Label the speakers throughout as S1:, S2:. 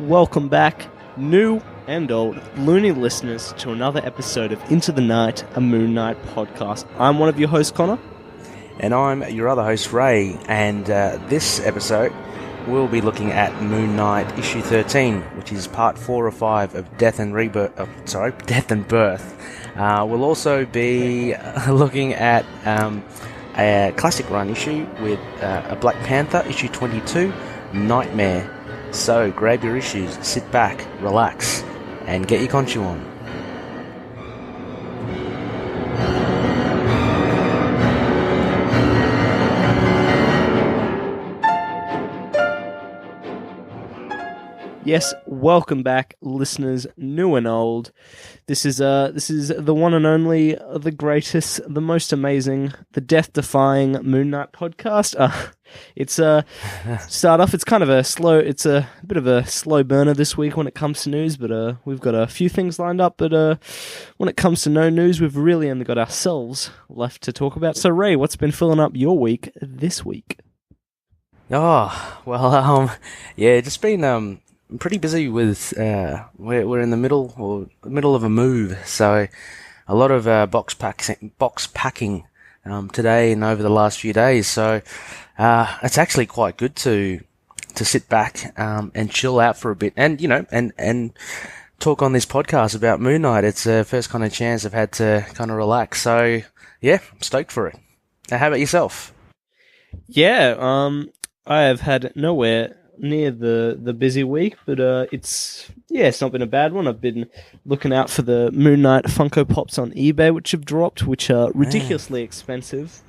S1: welcome back, new and old loony listeners, to another episode of Into the Night, a Moon Knight podcast. I'm one of your hosts, Connor.
S2: And I'm your other host, Ray, and this episode we'll be looking at Moon Knight issue 13, which is part 4 or 5 of Death and Birth. We'll also be looking at a classic run issue with a Black Panther, issue 22, Nightmare. So grab your issues, sit back, relax, and get your Khonshu on.
S1: Yes, welcome back, listeners, new and old. This is the one and only, the greatest, the most amazing, the death-defying Moon Knight podcast. Start off. It's kind of it's a bit of a slow burner this week when it comes to news, but we've got a few things lined up. But when it comes to no news, we've really only got ourselves left to talk about. So, Ray, what's been filling up your week this week?
S2: Oh, well, yeah, just been pretty busy with we're in the middle of a move, so a lot of box packing today and over the last few days. So it's actually quite good to sit back and chill out for a bit, and and talk on this podcast about Moon Knight. It's the first kind of chance I've had to kind of relax. So yeah, I'm stoked for it. How about yourself?
S1: Yeah, I have had nowhere near the busy week, but it's not been a bad one. I've been looking out for the Moon Knight Funko Pops on eBay, which have dropped, which are ridiculously expensive,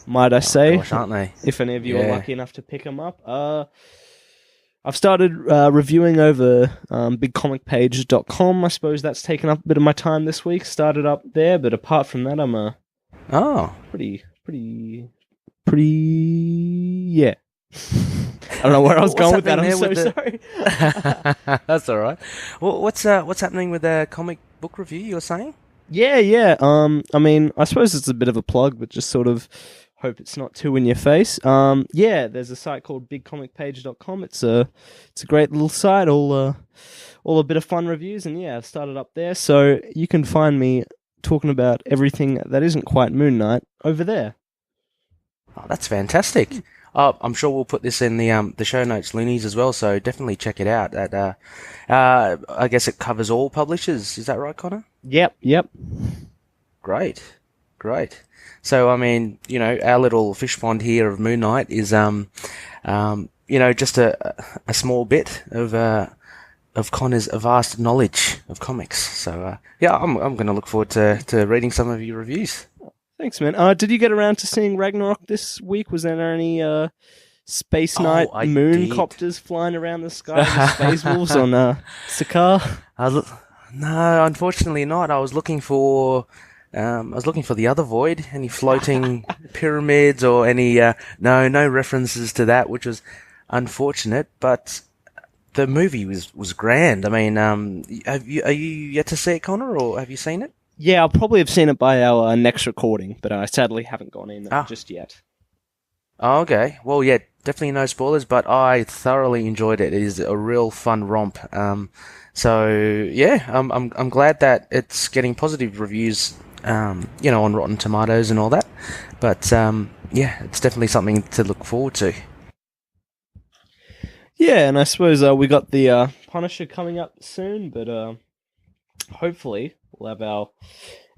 S1: might I say.
S2: Gosh, aren't they?
S1: If any of you are lucky enough to pick them up. I've started reviewing over bigcomicpage.com. I suppose that's taken up a bit of my time this week. Started up there, but apart from that, I'm pretty yeah. I don't know where I was going with that. I'm so sorry.
S2: That's all right. Well, what's happening with the comic book review you were saying?
S1: Yeah. I mean, I suppose it's a bit of a plug, but just sort of hope it's not too in your face. There's a site called bigcomicpage.com. It's a great little site, all a bit of fun reviews, and I've started up there, so you can find me talking about everything that isn't quite Moon Knight over there.
S2: Oh, that's fantastic. I'm sure we'll put this in the show notes, loonies, as well, so definitely check it out. I guess it covers all publishers. Is that right, Connor?
S1: Yep.
S2: Great. So, I mean, our little fish pond here of Moon Knight is, just a small bit of Connor's vast knowledge of comics. So, I'm going to look forward to reading some of your reviews.
S1: Thanks, man. Did you get around to seeing Ragnarok this week? Was there any Space Knight moon copters flying around the sky with space wolves on Sakaar?
S2: No, unfortunately not. I was looking for the other Void. Any floating pyramids or any no references to that, which was unfortunate. But the movie was grand. I mean, are you yet to see it, Connor, or have you seen it?
S1: Yeah, I'll probably have seen it by our next recording, but I sadly haven't gone in just yet.
S2: Oh, okay. Well, yeah, definitely no spoilers, but I thoroughly enjoyed it. It is a real fun romp. I'm glad that it's getting positive reviews, on Rotten Tomatoes and all that. But it's definitely something to look forward to.
S1: Yeah, and I suppose we got the Punisher coming up soon, but hopefully we'll have our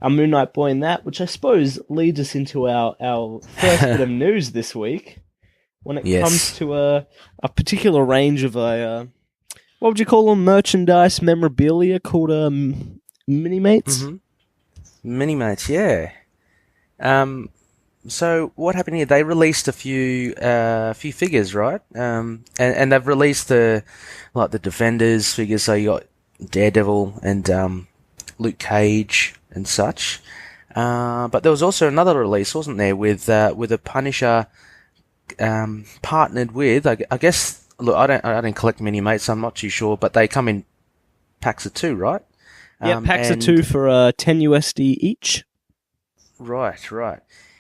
S1: Moon Knight boy in that, which I suppose leads us into our first bit of news this week. When it comes to a particular range of what would you call them? Merchandise memorabilia called Mini-Mates?
S2: Mm-hmm. Mini-Mates, yeah. So what happened here? They released a few figures, right? And they've released the Defenders figures. So you got Daredevil and Luke Cage and such. But there was also another release, wasn't there, with a Punisher partnered with. I guess. Look, I don't collect Mini-Mates, so I'm not too sure. But they come in packs of 2, right?
S1: Yeah, packs of 2 for 10 USD each.
S2: Right.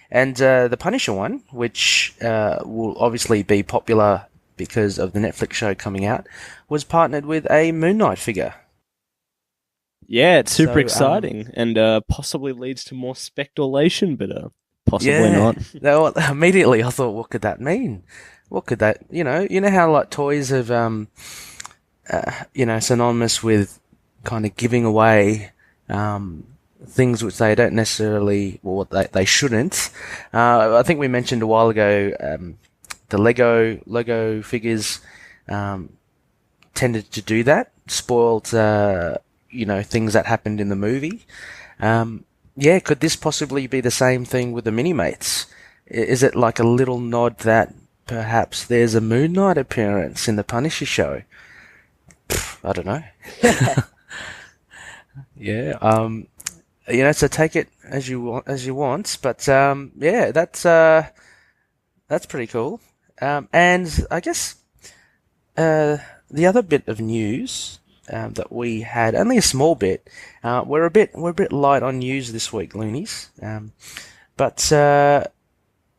S2: And the Punisher one, which will obviously be popular because of the Netflix show coming out, was partnered with a Moon Knight figure.
S1: Yeah, it's super
S2: So,
S1: exciting, and possibly leads to more speculation, but possibly
S2: Yeah.
S1: not.
S2: Well, immediately I thought, what could that mean? What could that, you know how like toys have, synonymous with kind of giving away, things which they don't necessarily, well, what they shouldn't. I think we mentioned a while ago, the Lego figures, tended to do that, spoiled, things that happened in the movie. Yeah, could this possibly be the same thing with the Mini-Mates? Is it like a little nod that perhaps there's a Moon Knight appearance in the Punisher show? I don't know. Yeah, so take it as you want, but yeah, that's pretty cool. And I guess the other bit of news that we had, only a small bit. We're a bit light on news this week, loonies. But the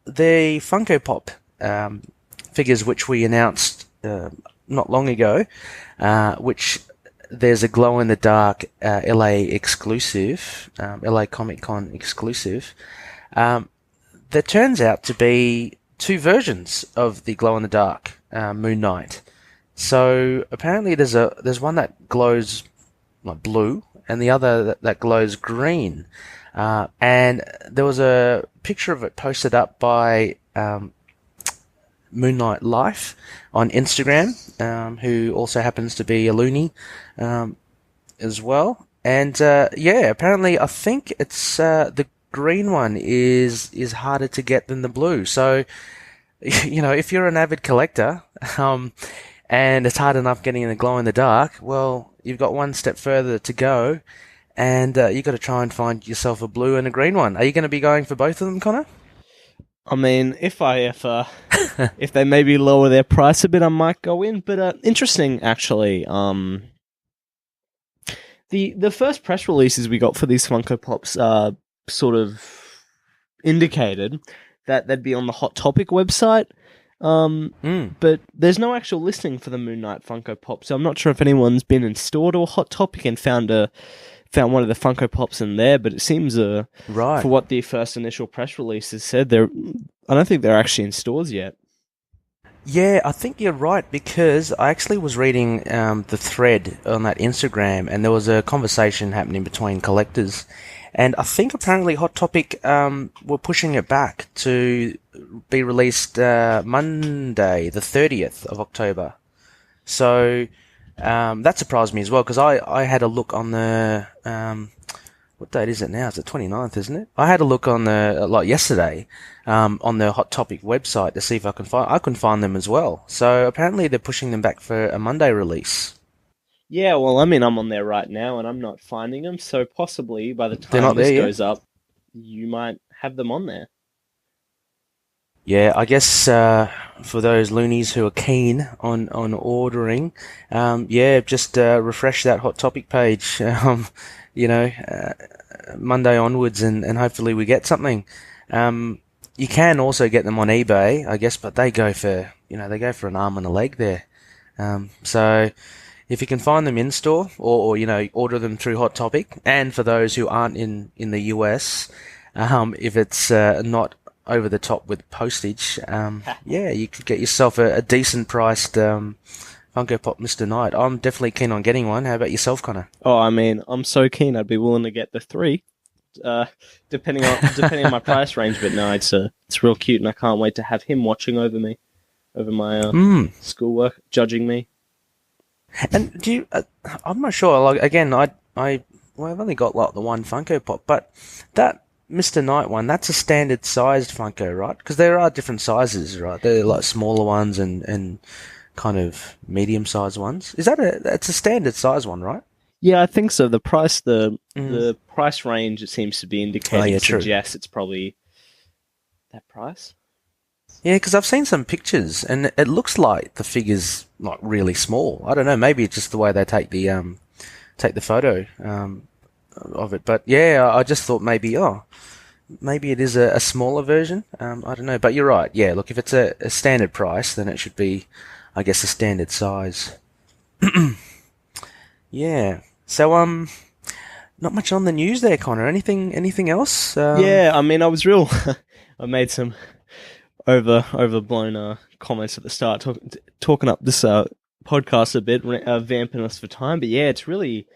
S2: Funko Pop figures, which we announced not long ago, which there's a glow in the dark LA exclusive, LA Comic Con exclusive. There turns out to be two versions of the glow in the dark Moon Knight. So apparently there's one that glows like blue and the other that glows green. And there was a picture of it posted up by Moon Knight Life on Instagram, who also happens to be a loony as well. And apparently I think it's the green one is harder to get than the blue. So if you're an avid collector, and it's hard enough getting in the glow in the dark, well, you've got one step further to go, and you've got to try and find yourself a blue and a green one. Are you going to be going for both of them, Connor?
S1: I mean, if they maybe lower their price a bit, I might go in. But interesting, actually. The first press releases we got for these Funko Pops sort of indicated that they'd be on the Hot Topic website. But there's no actual listing for the Moon Knight Funko Pop, so I'm not sure if anyone's been in store to a Hot Topic and found one of the Funko Pops in there. But it seems
S2: right,
S1: for what the first initial press releases said, I don't think they're actually in stores yet.
S2: Yeah, I think you're right, because I actually was reading the thread on that Instagram, and there was a conversation happening between collectors, and I think apparently Hot Topic were pushing it back to be released Monday, the 30th of October. So that surprised me as well, because I had a look on the what date is it now? It's the 29th, isn't it? I had a look on yesterday on the Hot Topic website to see if I couldn't find them as well. So apparently they're pushing them back for a Monday release.
S1: Yeah, well, I mean, I'm on there right now and I'm not finding them, so possibly by the time this goes up, you might have them on there.
S2: Yeah, I guess for those loonies who are keen on ordering, just refresh that Hot Topic page, Monday onwards, and hopefully we get something. You can also get them on eBay, I guess, but they go for an arm and a leg there. So if you can find them in store or order them through Hot Topic, and for those who aren't in the US, if it's not over the top with postage, you could get yourself a decent priced Funko Pop Mr. Knight. I'm definitely keen on getting one. How about yourself, Connor?
S1: Oh, I mean, I'm so keen. I'd be willing to get the 3, depending on my price range. But no, it's real cute, and I can't wait to have him watching over me, over my schoolwork, judging me.
S2: And do you? I'm not sure. Like again, I've only got like the one Funko Pop, but that Mr. Knight one, that's a standard sized Funko, right? Because there are different sizes, right? There are like smaller ones and kind of medium sized ones. That's a standard size one, right?
S1: Yeah, I think so. The price range, it seems to be indicating suggests it's probably that price.
S2: Yeah, because I've seen some pictures and it looks like the figure's like really small. I don't know, maybe it's just the way they take the photo of it. But yeah, I just thought maybe it is a smaller version. I don't know, but you're right. Yeah, look, if it's a standard price, then it should be I guess, a standard size. Yeah. So, not much on the news there, Connor. Anything else?
S1: Yeah, I mean, I was real. I made some overblown comments at the start, talking up this podcast a bit, vamping us for time. But yeah, it's really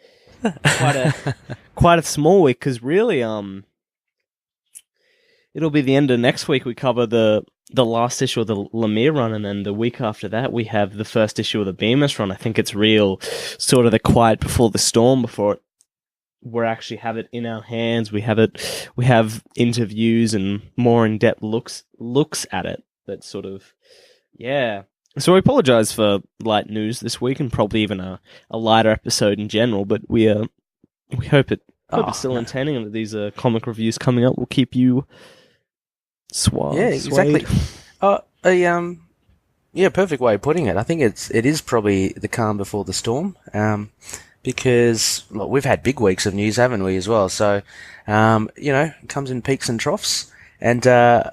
S1: quite a small week, because really, it'll be the end of next week. We cover the last issue of the Lemire run, and then the week after that we have the first issue of the Bemis run. I think it's real sort of the quiet before the storm, before we actually have it in our hands. We have interviews and more in-depth looks at it. That sort of, yeah. So I apologize for light news this week, and probably even a lighter episode in general, but we hope it's still entertaining, and that these comic reviews coming up will keep you suave.
S2: Yeah, exactly. Yeah, perfect way of putting it. I think it is probably the calm before the storm. Because look, we've had big weeks of news, haven't we, as well? So, it comes in peaks and troughs, and I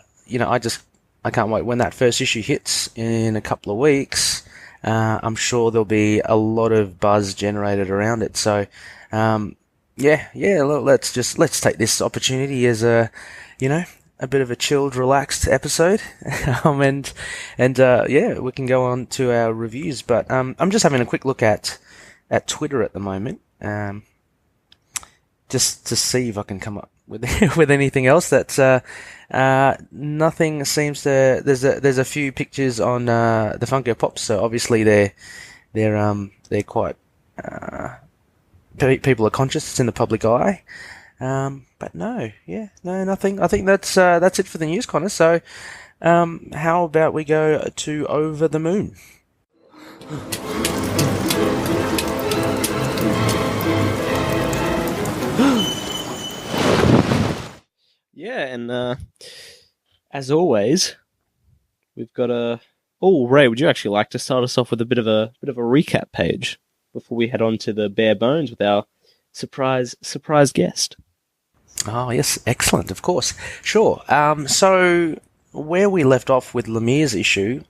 S2: can't wait when that first issue hits in a couple of weeks. I'm sure there'll be a lot of buzz generated around it. So, let's take this opportunity as a bit of a chilled, relaxed episode, we can go on to our reviews. But I'm just having a quick look at Twitter at the moment, just to see if I can come up with with anything else. That's nothing seems to. There's a few pictures on the Funko Pops, so obviously they're quite. People are conscious. It's in the public eye. But nothing. I think that's it for the news, Connor. So, how about we go to Over the Moon?
S1: Yeah, and as always, we've got a. Oh, Ray, would you actually like to start us off with a bit of a recap page before we head on to the bare bones with our surprise guest?
S2: Oh yes, excellent. Of course, sure. So where we left off with Lemire's issue,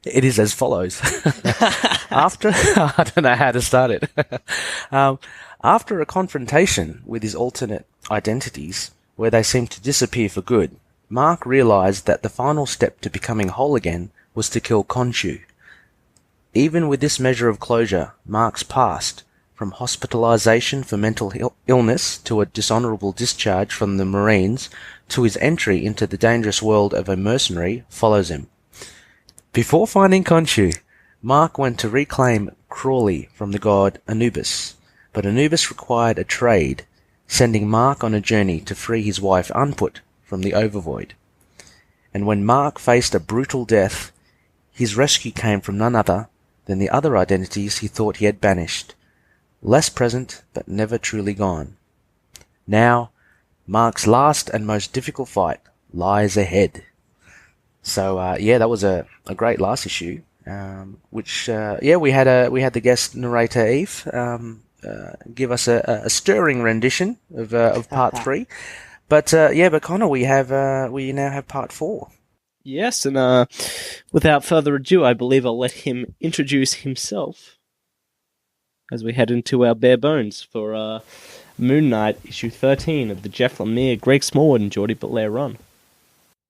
S2: it is as follows. After I don't know how to start it. After a confrontation with his alternate identities, where they seemed to disappear for good, Mark realized that the final step to becoming whole again was to kill Khonshu. Even with this measure of closure, Mark's past, from hospitalization for mental illness to a dishonorable discharge from the Marines to his entry into the dangerous world of a mercenary, follows him. Before finding Khonshu, Mark went to reclaim Crawley from the god Anubis, but Anubis required a trade, sending Mark on a journey to free his wife Unput from the Overvoid. And when Mark faced a brutal death, his rescue came from none other than the other identities he thought he had banished, less present but never truly gone. Now, Mark's last and most difficult fight lies ahead. So, that was a great last issue, which we had the guest narrator Eve give us a stirring rendition of part 3. But Connor, we now have part 4.
S1: Yes, and without further ado, I believe I'll let him introduce himself as we head into our bare bones for Moon Knight issue 13 of the Jeff Lemire, Greg Smallwood, and Jordi Belair run.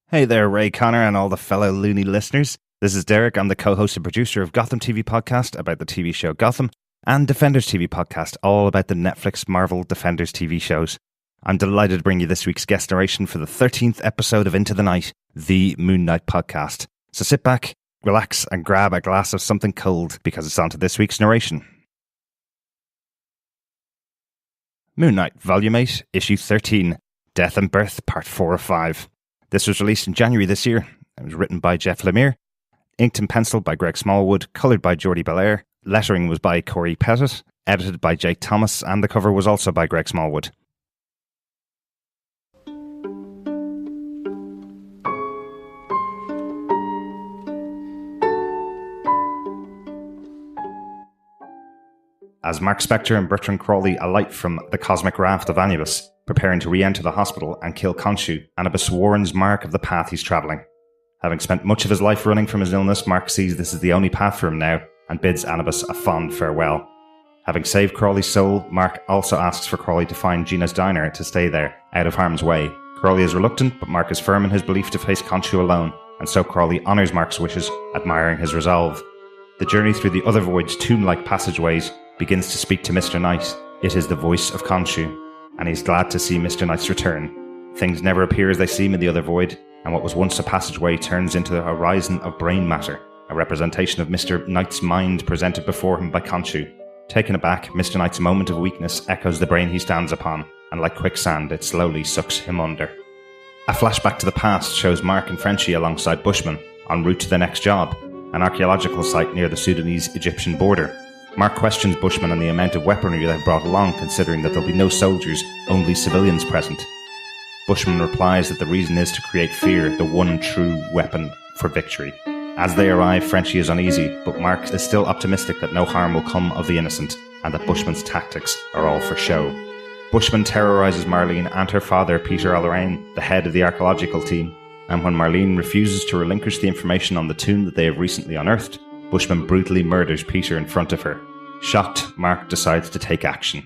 S3: Hey there, Ray, Connor, and all the fellow loony listeners. This is Derek. I'm the co-host and producer of Gotham TV podcast about the TV show Gotham, and Defenders TV podcast, all about the Netflix Marvel Defenders TV shows. I'm delighted to bring you this week's guest narration for the 13th episode of Into the Night, the Moon Knight podcast. So sit back, relax, and grab a glass of something cold, because it's on to this week's narration. Moon Knight, Volume 8, Issue 13, Death and Birth, Part 4 of 5. This was released in January this year. It was written by Jeff Lemire, inked and penciled by Greg Smallwood, coloured by Jordi Belair, lettering was by Corey Pettit, edited by Jake Thomas, and the cover was also by Greg Smallwood. As Mark Spector and Bertrand Crawley alight from the cosmic raft of Anubis, preparing to re-enter the hospital and kill Khonshu, Anubis warns Mark of the path he's travelling. Having spent much of his life running from his illness, Mark sees this is the only path for him now and bids Anubis a fond farewell. Having saved Crawley's soul, Mark also asks for Crawley to find Gina's diner to stay there, out of harm's way. Crawley is reluctant, but Mark is firm in his belief to face Khonshu alone, and so Crawley honours Mark's wishes, admiring his resolve. The journey through the other void's tomb-like passageways begins to speak to Mr. Knight. It is the voice of Khonshu, and he is glad to see Mr. Knight's return. Things never appear as they seem in the other void, and what was once a passageway turns into the horizon of brain matter, a representation of Mr. Knight's mind presented before him by Khonshu. Taken aback, Mr. Knight's moment of weakness echoes the brain he stands upon, and like quicksand, it slowly sucks him under. A flashback to the past shows Mark and Frenchie alongside Bushmen, en route to their next job, an archaeological site near the Sudanese-Egyptian border. Mark questions Bushmen on the amount of weaponry they've brought along, considering that there'll be no soldiers, only civilians present. Bushman replies that the reason is to create fear, the one true weapon for victory. As they arrive, Frenchie is uneasy, but Mark is still optimistic that no harm will come of the innocent, and that Bushman's tactics are all for show. Bushman terrorises Marlene and her father, Peter O'Lorraine, the head of the archaeological team, and when Marlene refuses to relinquish the information on the tomb that they have recently unearthed, Bushman brutally murders Peter in front of her. Shocked, Mark decides to take action.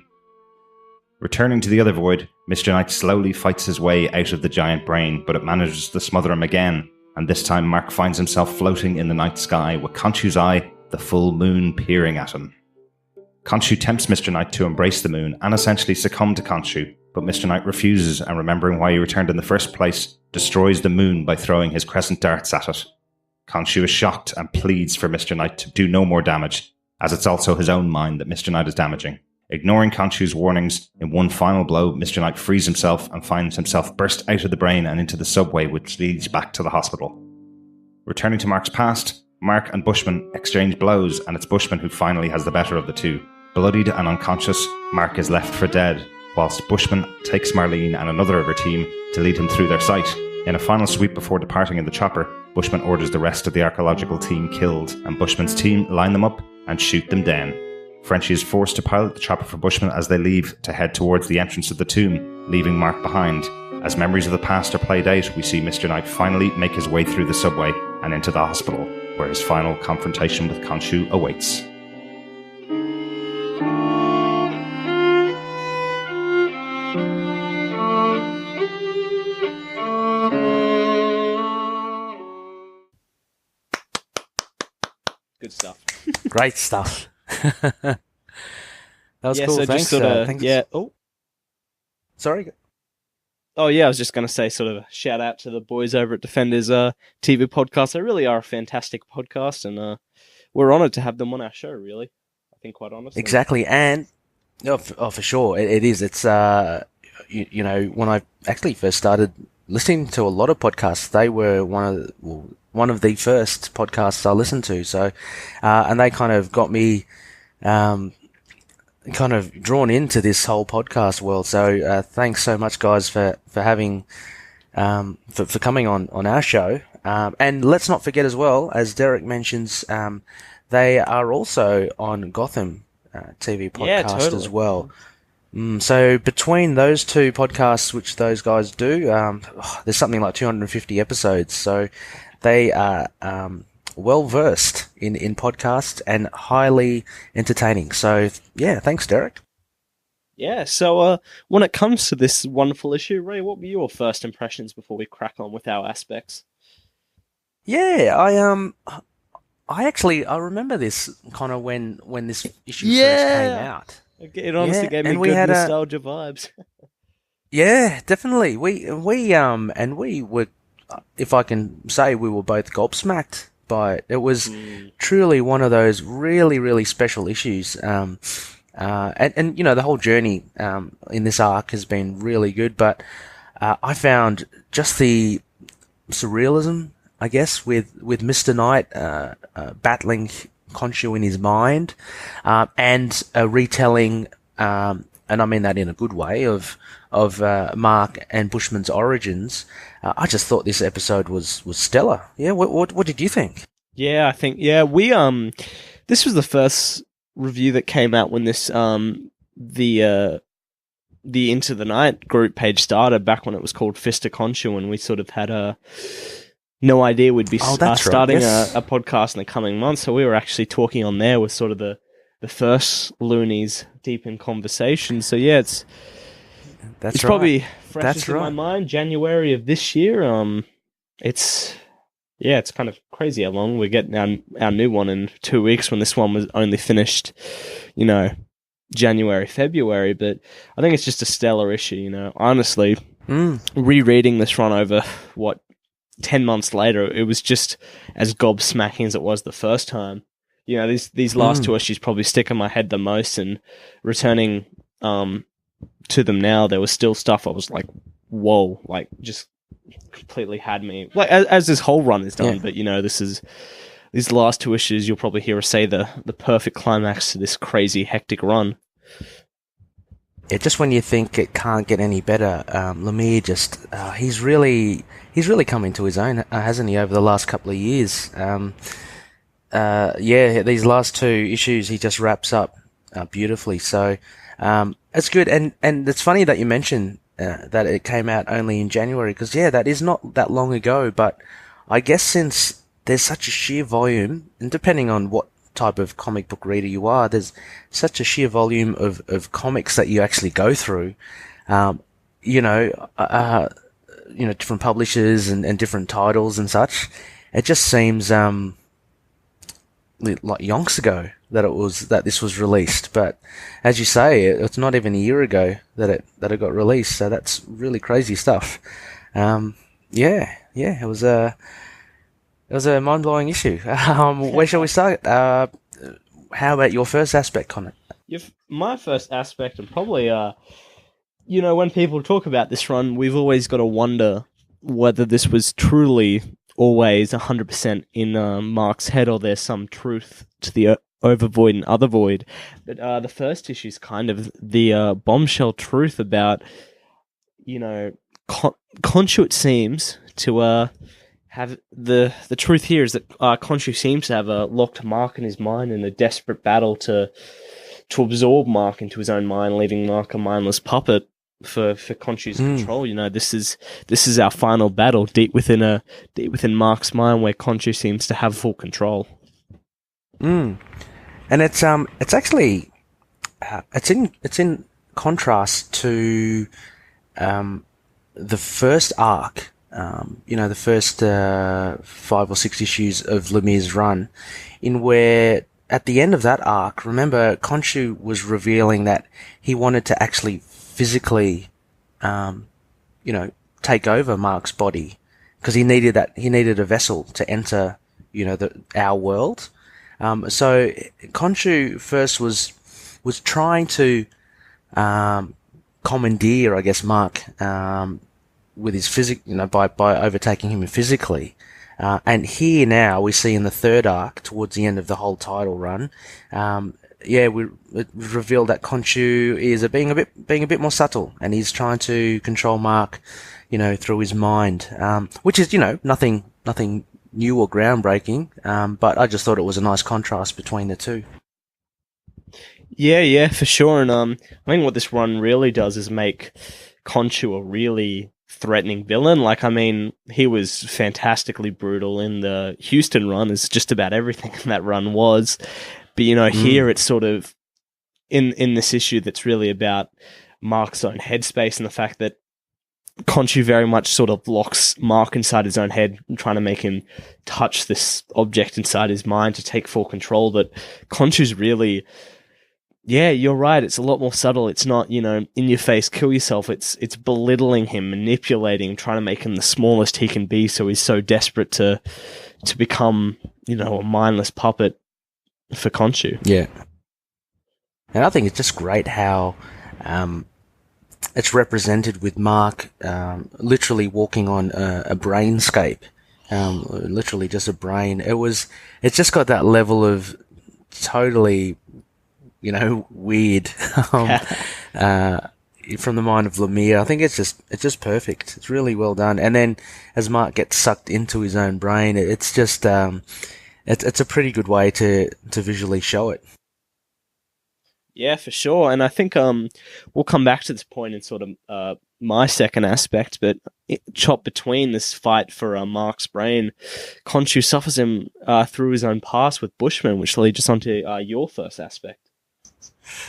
S3: Returning to the other void, Mr. Knight slowly fights his way out of the giant brain, but it manages to smother him again, and this time Mark finds himself floating in the night sky with Khonshu's eye, the full moon, peering at him. Khonshu tempts Mr. Knight to embrace the moon and essentially succumb to Khonshu, but Mr. Knight refuses, and remembering why he returned in the first place, destroys the moon by throwing his crescent darts at it. Khonshu is shocked and pleads for Mr. Knight to do no more damage, as it's also his own mind that Mr. Knight is damaging. Ignoring Khonshu's warnings, in one final blow, Mr. Knight frees himself and finds himself burst out of the brain and into the subway which leads back to the hospital. Returning to Mark's past, Mark and Bushman exchange blows, and it's Bushman who finally has the better of the two. Bloodied and unconscious, Mark is left for dead, whilst Bushman takes Marlene and another of her team to lead him through their site. In a final sweep before departing in the chopper, Bushman orders the rest of the archaeological team killed, and Bushman's team line them up and shoot them down. Frenchie is forced to pilot the chopper for Bushman as they leave to head towards the entrance of the tomb, leaving Mark behind. As memories of the past are played out, we see Mr. Knight finally make his way through the subway and into the hospital, where his final confrontation with Khonshu awaits.
S1: Good stuff.
S2: Great stuff. That was cool.
S1: So
S2: Thanks.
S1: just sort of,
S2: thanks.
S1: yeah. Oh,
S2: Sorry.
S1: oh yeah. I was just going to say, sort of, a shout out to the boys over at Defenders TV podcast. They really are a fantastic podcast, and we're honoured to have them on our show. Really, I think, quite honestly.
S2: Exactly, and for sure, it is. It's you know, when I actually first started listening to a lot of podcasts, they were one of the first podcasts I listened to. So, and they kind of got me kind of drawn into this whole podcast world. So, thanks so much, guys, for having for coming on our show. And let's not forget as well, as Derek mentions, they are also on Gotham TV podcast
S1: totally.
S2: as well. So between those two podcasts, which those guys do, there's something like 250 episodes. So they are well versed in podcasts and highly entertaining. So yeah, thanks, Derek.
S1: Yeah. So when it comes to this wonderful issue, Ray, what were your first impressions before we crack on with our aspects?
S2: Yeah, I remember this kind of when this issue first came out.
S1: It honestly gave me
S2: and
S1: good nostalgia vibes.
S2: Yeah, definitely. We were, if I can say, we were both gobsmacked by it. It was truly one of those really, really special issues. And you know, the whole journey in this arc has been really good, but I found just the surrealism, I guess, with Mr. Knight battling Khonshu in his mind, and a retelling, and I mean that in a good way, of Mark and Bushman's origins. I just thought this episode was stellar. Yeah, what did you think?
S1: Yeah, I think we this was the first review that came out when this the Into the Night group page started, back when it was called Fist of Khonshu, and we sort of had no idea we'd be
S2: that's right,
S1: starting
S2: yes.
S1: a podcast in the coming months. So we were actually talking on there with sort of the first loonies deep in conversation. So yeah, it's probably freshest in my mind. January of this year. It's kind of crazy how long we're getting our new one in 2 weeks when this one was only finished, January, February. But I think it's just a stellar issue. Honestly, rereading this run over 10 months later, it was just as gobsmacking as it was the first time. These last two issues probably stick in my head the most, and returning to them now, there was still stuff I was like, whoa, like just completely had me. Like as this whole run is done, but these last two issues, you'll probably hear us say the perfect climax to this crazy hectic run.
S2: Yeah, just when you think it can't get any better, Lemire just he's really come into his own, hasn't he, over the last couple of years? These last two issues he just wraps up beautifully. So it's good, and it's funny that you mentioned that it came out only in January, because that is not that long ago. But I guess since there's such a sheer volume, and depending on what type of comic book reader you are, there's such a sheer volume of comics that you actually go through. Different publishers and different titles and such. It just seems like yonks ago that this was released, but as you say, it's not even a year ago that it got released. So that's really crazy stuff. It was a mind blowing issue. Where shall we start? How about your first aspect, Connor?
S1: My first aspect, and probably when people talk about this run, we've always got to wonder whether this was truly always 100% in Mark's head, or there's some truth to the overvoid and othervoid. But the first issue is kind of the bombshell truth about, Khonshu, it seems, to have the truth here is that Khonshu seems to have a locked Mark in his mind in a desperate battle to absorb Mark into his own mind, leaving Mark a mindless puppet for Khonshu's control. This is our final battle deep within Mark's mind, where Khonshu seems to have full control.
S2: And it's actually it's in contrast to the first arc. The first 5 or 6 issues of Lemire's run, in where at the end of that arc, remember, Khonshu was revealing that he wanted to actually physically, take over Mark's body, because he needed a vessel to enter, our world. So Khonshu first was trying to commandeer, I guess, Mark with his by overtaking him physically. And here now we see in the third arc, towards the end of the whole title run, we revealed that Khonshu is being a bit more subtle, and he's trying to control Mark, through his mind, which is, nothing new or groundbreaking, but I just thought it was a nice contrast between the two.
S1: Yeah, for sure. And I think what this run really does is make Khonshu a really threatening villain. He was fantastically brutal in the Houston run, as just about everything in that run was. But, here it's sort of in this issue that's really about Mark's own headspace, and the fact that Khonshu very much sort of locks Mark inside his own head, trying to make him touch this object inside his mind to take full control. That Khonshu's really... Yeah, you're right. It's a lot more subtle. It's not, in your face, kill yourself. It's belittling him, manipulating, trying to make him the smallest he can be, so he's so desperate to become, a mindless puppet for Khonshu.
S2: Yeah. And I think it's just great how it's represented with Mark literally walking on a brainscape, literally just a brain. It's just got that level of totally... weird, from the mind of Lemire. I think it's just perfect. It's really well done. And then as Mark gets sucked into his own brain, it's just, it's a pretty good way to visually show it.
S1: Yeah, for sure. And I think we'll come back to this point in sort of my second aspect, but chopped between this fight for Mark's brain, Khonshu suffers him through his own past with Bushman, which leads us on to your first aspect.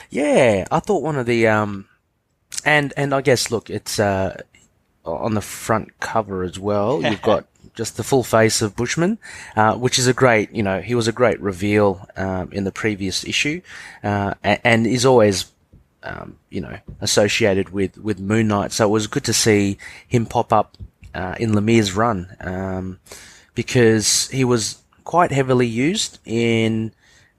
S2: Yeah, I thought one of the and I guess look, it's on the front cover as well. You've got just the full face of Bushman, which is a great, he was a great reveal in the previous issue, and is always, associated with Moon Knight. So it was good to see him pop up in Lemire's run, because he was quite heavily used in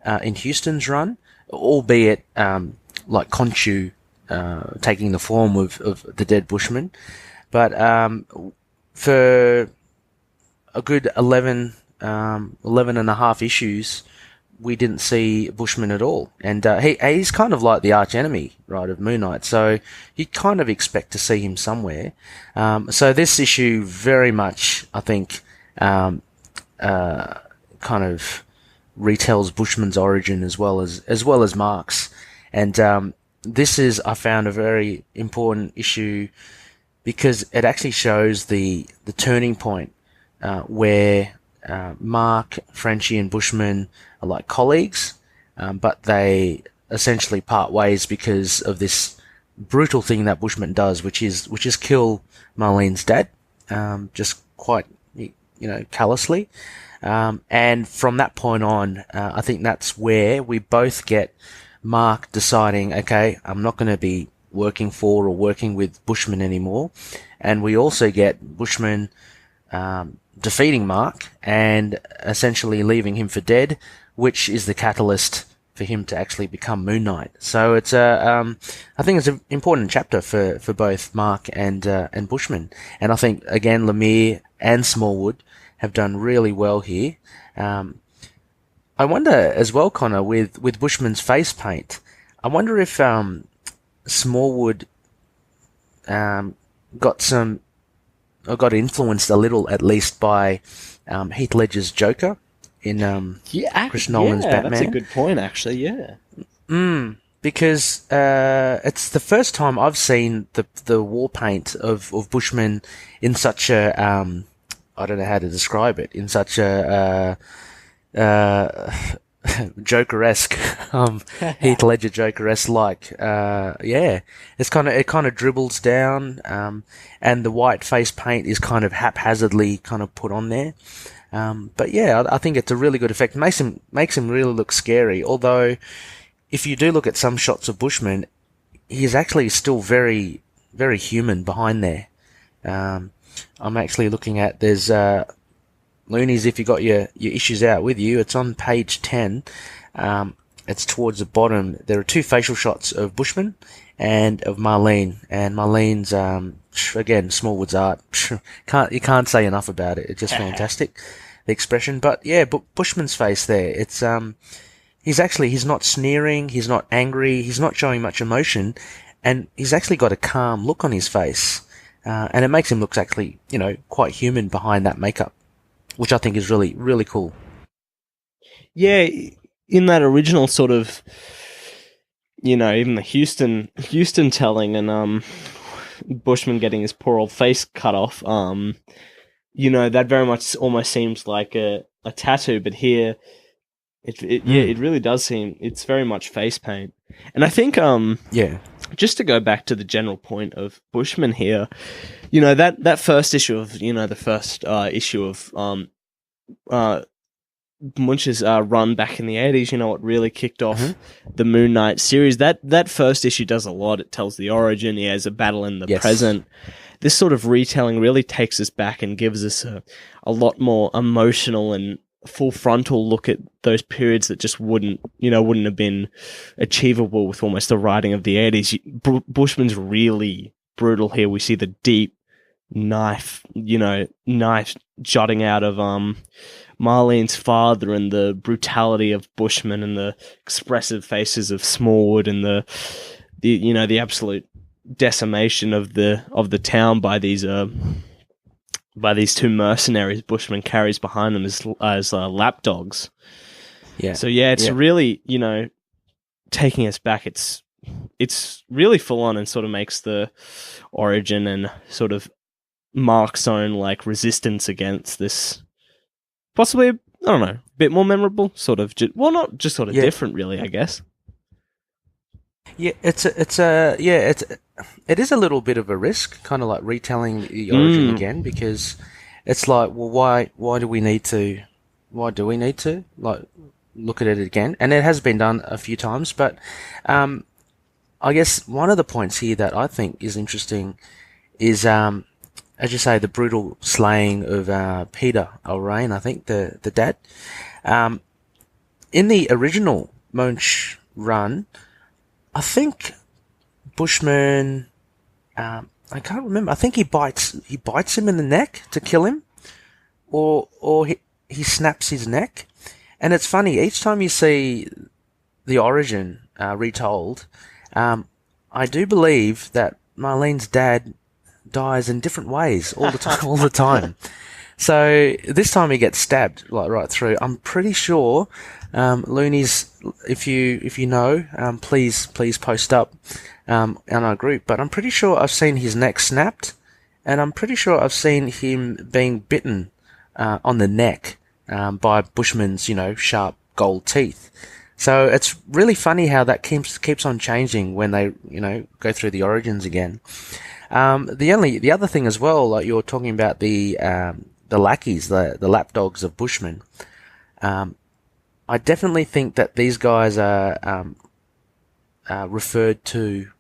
S2: Houston's run, albeit like Khonshu taking the form of the dead Bushman. But for a good 11 and a half issues, we didn't see Bushman at all. And he's kind of like the arch enemy, right, of Moon Knight. So you kind of expect to see him somewhere. So this issue very much, I think, kind of retells Bushman's origin as well as Mark's. And this is, I found, a very important issue because it actually shows the turning point where Mark, Frenchie, and Bushman are like colleagues, but they essentially part ways because of this brutal thing that Bushman does, which is kill Marlene's dad, just quite callously. And from that point on, I think that's where we both get Mark deciding, okay, I'm not going to be working for or working with Bushman anymore. And we also get Bushman defeating Mark and essentially leaving him for dead, which is the catalyst for him to actually become Moon Knight. So it's I think it's an important chapter for both Mark and Bushman. And I think again Lemire and Smallwood have done really well here. I wonder as well, Connor, with Bushman's face paint, I wonder if Smallwood got influenced a little, at least, by Heath Ledger's Joker in Chris Nolan's Batman.
S1: That's a good point, actually. Yeah.
S2: Because it's the first time I've seen the war paint of Bushman in such a I don't know how to describe it, in such a Joker-esque, Heath Ledger Joker-esque, it kind of dribbles down, and the white face paint is kind of haphazardly kind of put on there. But yeah, I think it's a really good effect. It makes him really look scary. Although, if you do look at some shots of Bushman, he's actually still very, very human behind there. I'm actually looking at, there's, Loonies, if you got your issues out with you, it's on page 10. It's towards the bottom. There are two facial shots of Bushman and of Marlene. And Marlene's, again, Smallwood's art. You can't say enough about it. It's just fantastic, the expression. But yeah, Bushman's face there, it's, he's not sneering, he's not angry, he's not showing much emotion, and he's actually got a calm look on his face. And it makes him look actually, quite human behind that makeup, which I think is really, really cool.
S1: Yeah, in that original sort of, even the Houston telling and Bushman getting his poor old face cut off, that very much almost seems like a tattoo, but here, it really does seem, it's very much face paint. And I think, just to go back to the general point of Bushman here, that first issue of, the first issue of Munch's run back in the 80s, it really kicked off the Moon Knight series. That first issue does a lot. It tells the origin. He has a battle in the present. This sort of retelling really takes us back and gives us a lot more emotional and full frontal look at those periods that just wouldn't have been achievable with almost the writing of the 80s. Bushman's really brutal here. We see the deep knife jutting out of Marlene's father, and the brutality of Bushman, and the expressive faces of Smallwood, and the absolute decimation of the town by these two mercenaries Bushman carries behind them as lapdogs. Yeah. So yeah, it's really, taking us back, it's really full on and sort of makes the origin and sort of Mark's own like resistance against this possibly, I don't know, a bit more memorable, sort of not just sort of different really, I guess.
S2: Yeah, it is a little bit of a risk, kind of like retelling the origin again, because it's like, well, why do we need to like look at it again? And it has been done a few times, but I guess one of the points here that I think is interesting is, as you say, the brutal slaying of Peter O'Rain, I think, the dad. In the original Munch run, I think Bushman, I can't remember. I think he bites him in the neck to kill him, or he snaps his neck. And it's funny, each time you see the origin retold, I do believe that Marlene's dad dies in different ways all the time. So this time he gets stabbed like right through. I'm pretty sure, Loonies, if you know, please post up on our group. But I'm pretty sure I've seen his neck snapped, and I'm pretty sure I've seen him being bitten on the neck by Bushman's, sharp gold teeth. So it's really funny how that keeps on changing when they, go through the origins again. The other thing as well, like you're talking about the lackeys, the lapdogs of Bushman. I definitely think that these guys are referred to.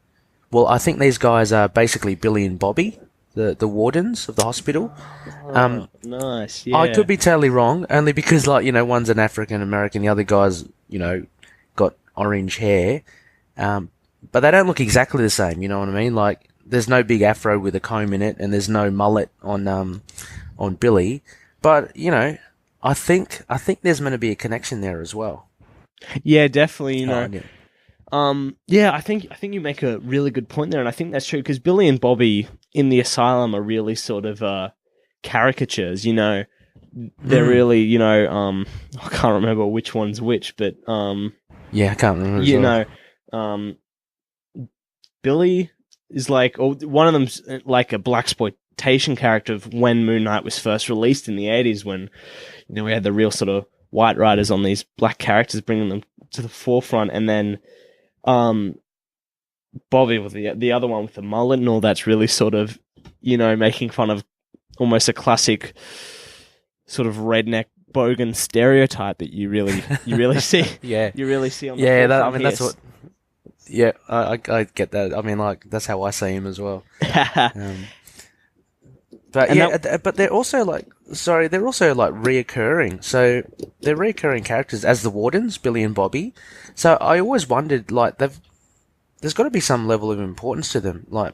S2: Well, I think these guys are basically Billy and Bobby, the wardens of the hospital.
S1: Nice. Yeah.
S2: I could be totally wrong, only because one's an African American, the other guy's got orange hair, but they don't look exactly the same. You know what I mean? Like, there's no big afro with a comb in it, and there's no mullet on Billy. But I think there's meant to be a connection there as well.
S1: Yeah, definitely.
S2: Yeah.
S1: I think you make a really good point there, and I think that's true because Billy and Bobby in the asylum are really sort of caricatures. They're really, I can't remember which one's which, but
S2: yeah, I can't remember.
S1: Billy is like, or one of them's like a blaxploitation character of when Moon Knight was first released in the 80s, when we had the real sort of white writers on these black characters, bringing them to the forefront, and then Bobby with the other one with the mullet and all that's really sort of making fun of almost a classic sort of redneck bogan stereotype that you really see.
S2: Yeah,
S1: you really see on the
S2: forefront. That's what. Yeah, I get that. I mean, like, that's how I see him as well. But they're also like reoccurring. So they're reoccurring characters as the wardens, Billy and Bobby. So I always wondered, like, there's got to be some level of importance to them. Like,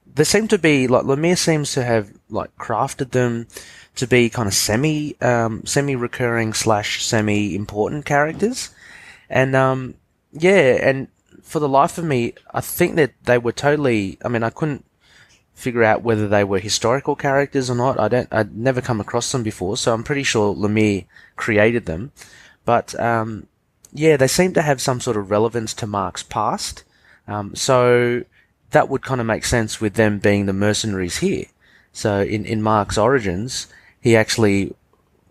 S2: there seem to be, like, Lemire seems to have like crafted them to be kind of semi-recurring / semi-important characters, and and for the life of me, I think that they were totally. I mean, I couldn't figure out whether they were historical characters or not. I'd never come across them before, so I'm pretty sure Lemire created them. But they seem to have some sort of relevance to Mark's past. So that would kind of make sense with them being the mercenaries here. So in Mark's origins, he actually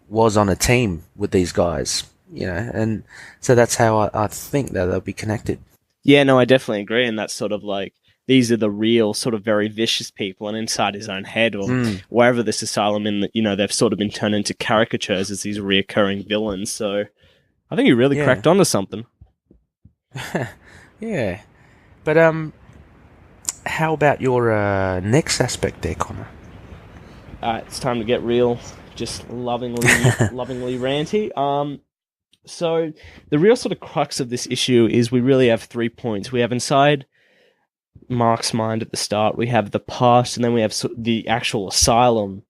S2: was on a team with these guys, and so that's how I think that they'll be connected.
S1: Yeah, no, I definitely agree, and that's sort of like, these are the real sort of very vicious people, and inside his own head or wherever this asylum they've sort of been turned into caricatures as these reoccurring villains. So I think you really cracked onto something.
S2: Yeah. But how about your next aspect there, Connor?
S1: It's time to get real, just lovingly ranty. So the real sort of crux of this issue is we really have 3 points. We have inside Mark's mind at the start, we have the past, and then we have the actual asylum.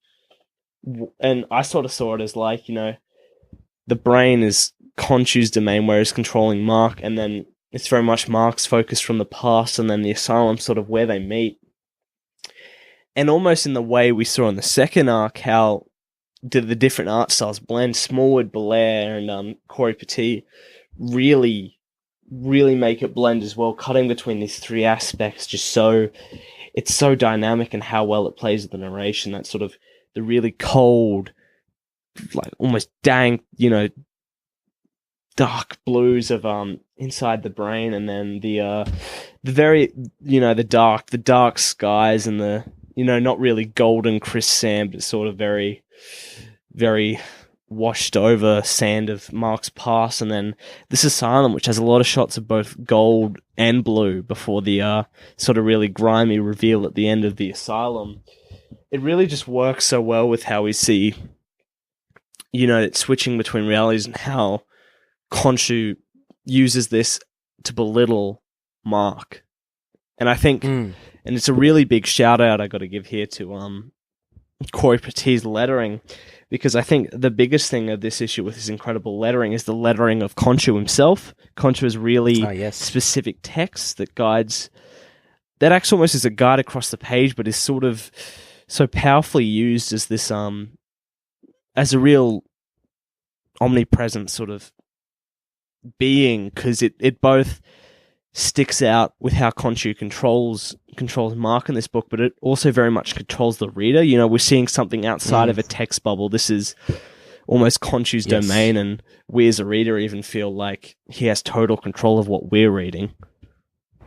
S1: And I sort of saw it as like, the brain is Khonshu's domain where it's controlling Mark, and then it's very much Mark's focus from the past, and then the asylum sort of where they meet. And almost in the way we saw in the second arc, how did the different art styles blend. Smallwood, Belair, and Corey Petit really really make it blend as well, cutting between these three aspects, it's so dynamic, and how well it plays with the narration. That sort of the really cold, like almost dank, dark blues of inside the brain, and then the very, the dark skies, and the, not really golden crisp sand, but sort of very, very washed over sand of Mark's past. And then this asylum, which has a lot of shots of both gold and blue before the sort of really grimy reveal at the end of the asylum. It really just works so well with how we see, it's switching between realities, and how Khonshu uses this to belittle Mark. And I think, and it's a really big shout out I got to give here to Corey Petit's lettering, because I think the biggest thing of this issue with his incredible lettering is the lettering of Khonshu himself. Khonshu has really specific text that acts almost as a guide across the page, but is sort of so powerfully used as this, as a real omnipresent sort of being, because it both sticks out with how Khonshu controls Mark in this book, but it also very much controls the reader. We're seeing something outside of a text bubble. This is almost Khonshu's domain, and we as a reader even feel like he has total control of what we're reading.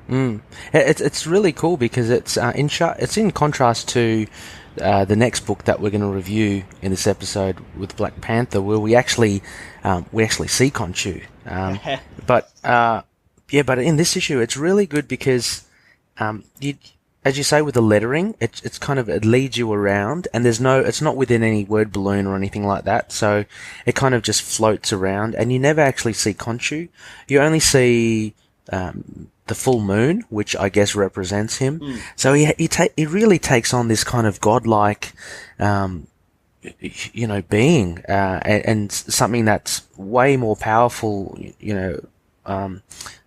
S2: It's really cool, because it's in contrast to the next book that we're going to review in this episode with Black Panther, where we actually see Khonshu. But in this issue, it's really good because, as you say, with the lettering, it's kind of, it leads you around, and it's not within any word balloon or anything like that. So it kind of just floats around, and you never actually see Khonshu. You only see the full moon, which I guess represents him. So he really takes on this kind of godlike, being, and something that's way more powerful,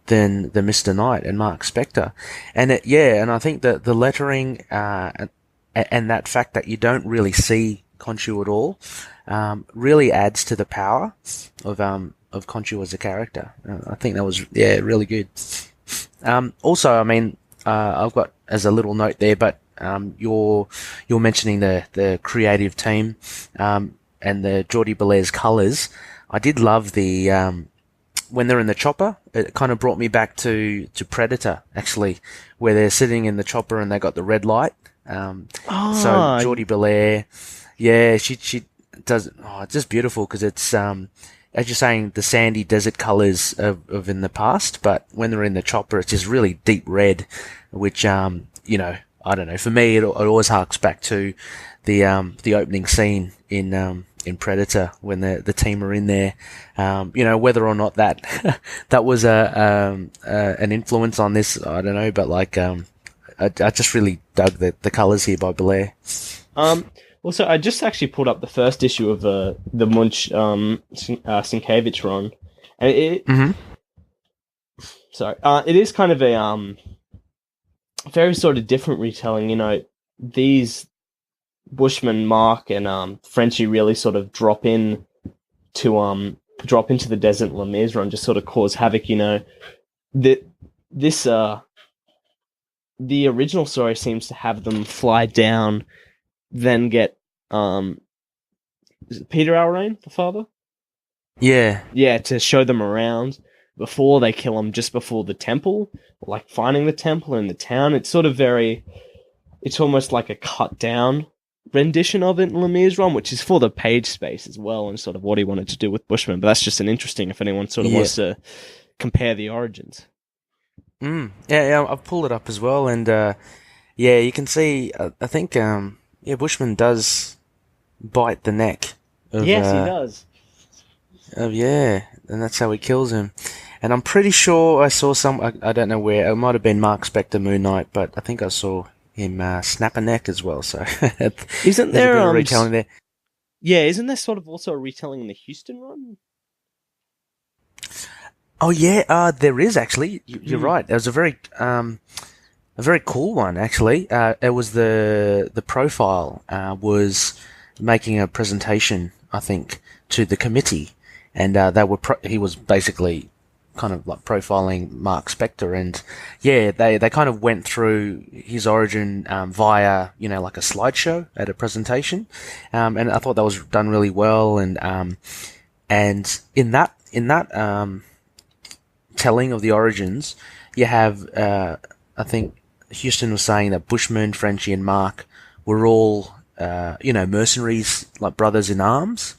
S2: than Mr. Knight and Mark Spector. And I think that the lettering, and that fact that you don't really see Khonshu at all, really adds to the power of Khonshu as a character. I think that was, really good. Also, I mean, I've got as a little note there, but you're mentioning the creative team, and the Geordie Belaire's colours. I did love the when they're in the chopper. It kind of brought me back to Predator, actually, where they're sitting in the chopper and they got the red light. So Geordie Belaire, she does. Oh, it's just beautiful, because it's as you're saying, the sandy desert colours of in the past, but when they're in the chopper, it's just really deep red, which, I don't know, for me, it always harks back to the opening scene in Predator, when the team are in there. Whether or not that was an influence on this, I don't know, but I just really dug the colours here by Belaire.
S1: Also, I just actually pulled up the first issue of the Munch Sienkiewicz run, and it is kind of a very sort of different retelling. These Bushman, Mark, and Frenchie really sort of drop into the desert. Lemire's run just sort of cause havoc. The original story seems to have them fly down, then get is it Peter Alraine, the father? Yeah, to show them around before they kill him, just before the temple, like finding the temple in the town. It's sort of it's almost like a cut down rendition of it in Lemire's run, which is for the page space as well, and sort of what he wanted to do with Bushman. But that's just an interesting, if anyone sort of wants to compare the origins.
S2: Yeah, I've pulled it up as well, and you can see, I think, Bushman does bite the neck.
S1: Yes, he does.
S2: And that's how he kills him. And I'm pretty sure I saw I don't know where, it might have been Mark Spector Moon Knight, but I think I saw him snap a neck as well. So
S1: isn't there
S2: a retelling there?
S1: Yeah, isn't there sort of also a retelling in the Houston run?
S2: Oh yeah, there is actually. You're right. There was a very cool one actually. It was the profile was making a presentation, I think, to the committee, and he was basically kind of like profiling Mark Spector, and yeah, they kind of went through his origin via like a slideshow at a presentation, and I thought that was done really well, and in that telling of the origins, you have I think Houston was saying that Bushman, Frenchie, and Mark were all mercenaries, like brothers in arms.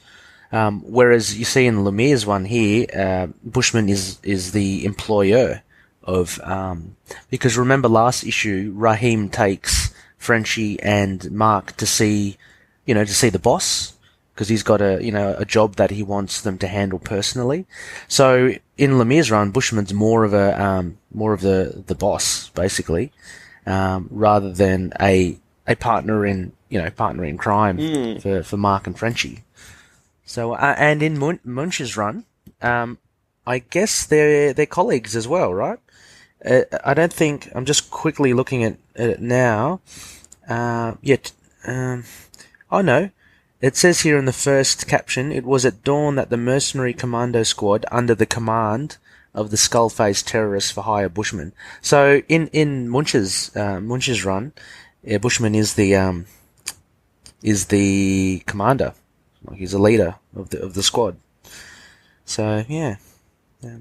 S2: Whereas you see in Lemire's one here, Bushman is the employer of, because remember last issue, Raheem takes Frenchie and Mark to see the boss, because he's got a job that he wants them to handle personally. So in Lemire's run, Bushman's more of the boss, basically, rather than a partner in crime for Mark and Frenchie. So, and in Munch's run, I guess they're colleagues as well, right? I don't think, I'm just quickly looking at it now. Oh no. It says here in the first caption, it was at dawn that the mercenary commando squad under the command of the skull-faced terrorists for hire Bushman. So in Munch's run, Bushman is the commander. Like he's a leader of the squad. So yeah,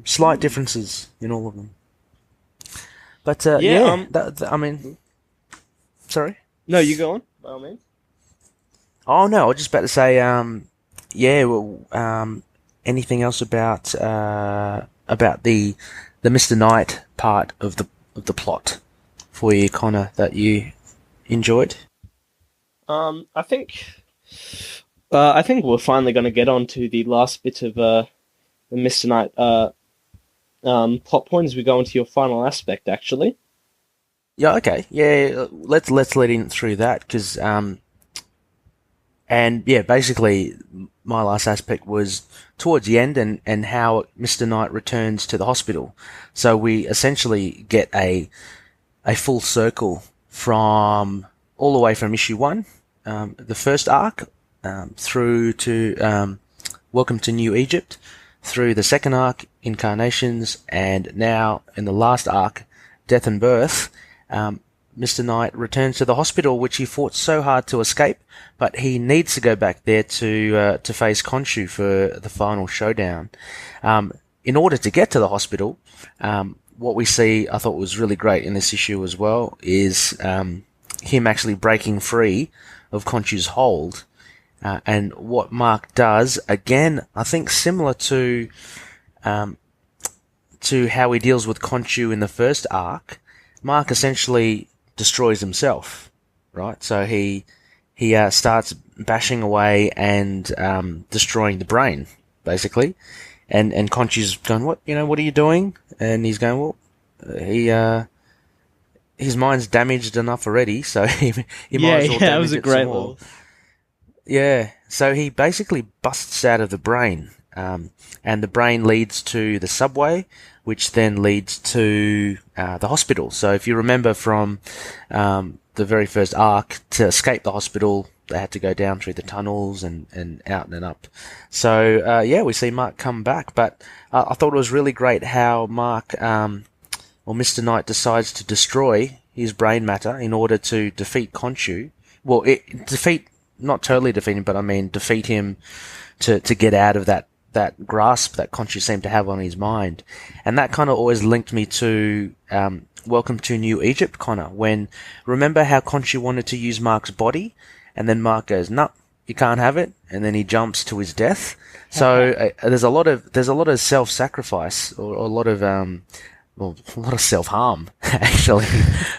S2: slight differences in all of them. But I mean, sorry.
S1: No, you go on. By all means.
S2: Oh no, I was just about to say, anything else about the Mr. Knight part of the plot for you, Connor, that you enjoyed?
S1: I think we're finally going to get on to the last bit of the Mr. Knight plot point as we go into your final aspect, actually.
S2: Yeah, okay. Yeah, let's let in through that, because basically my last aspect was towards the end and how Mr. Knight returns to the hospital. So we essentially get a full circle from all the way from issue 1, the first arc, through to Welcome to New Egypt, through the second arc, Incarnations, and now in the last arc, Death and Birth, Mr. Knight returns to the hospital, which he fought so hard to escape, but he needs to go back there to face Khonshu for the final showdown. In order to get to the hospital, what we see, I thought was really great in this issue as well, is him actually breaking free of Khonshu's hold. And what Mark does, again, I think similar to how he deals with Khonshu in the first arc, Mark essentially destroys himself, right? So he starts bashing away and destroying the brain, basically. And Khonshu's going, what are you doing? And he's going, well, his mind's damaged enough already, so he might as well damage
S1: that was a
S2: it
S1: great
S2: some more.
S1: little.
S2: Yeah, so he basically busts out of the brain, and the brain leads to the subway, which then leads to the hospital. So if you remember from the very first arc, to escape the hospital, they had to go down through the tunnels and out and up. So we see Mark come back, but I thought it was really great how Mark, or Mr. Knight, decides to destroy his brain matter in order to defeat Khonshu. Well, not totally defeat him, but I mean defeat him to get out of that grasp that Khonshu seemed to have on his mind. And that kind of always linked me to Welcome to New Egypt, Connor, when, remember how Khonshu wanted to use Mark's body, and then Mark goes, "No, you can't have it," and then he jumps to his death. So there's a lot of self-sacrifice, or a lot of self-harm, actually,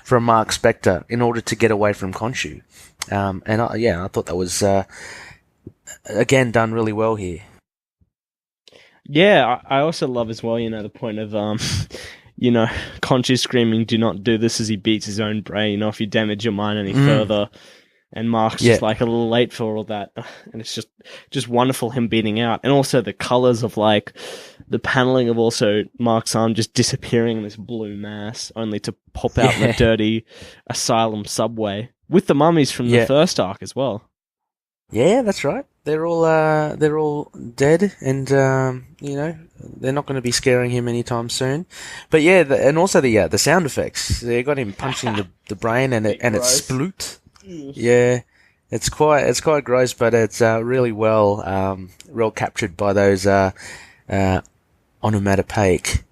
S2: from Mark Spector in order to get away from Khonshu. I thought that was, again, done really well here.
S1: Yeah, I also love as well, the point of, Khonshu screaming, "Do not do this," as he beats his own brain. If you damage your mind any further. And Mark's just like a little late for all that. And it's just wonderful him beating out. And also the colors of the paneling of also Mark's arm just disappearing in this blue mass, only to pop out in the dirty asylum subway with the mummies from the first arc as well.
S2: Yeah, that's right. They're all dead, and they're not going to be scaring him anytime soon. But yeah, and also the sound effects. They got him punching the brain, and
S1: Bit
S2: it's
S1: gross.
S2: sploot. Yeah, it's quite gross, but it's really well captured by those onomatopoeic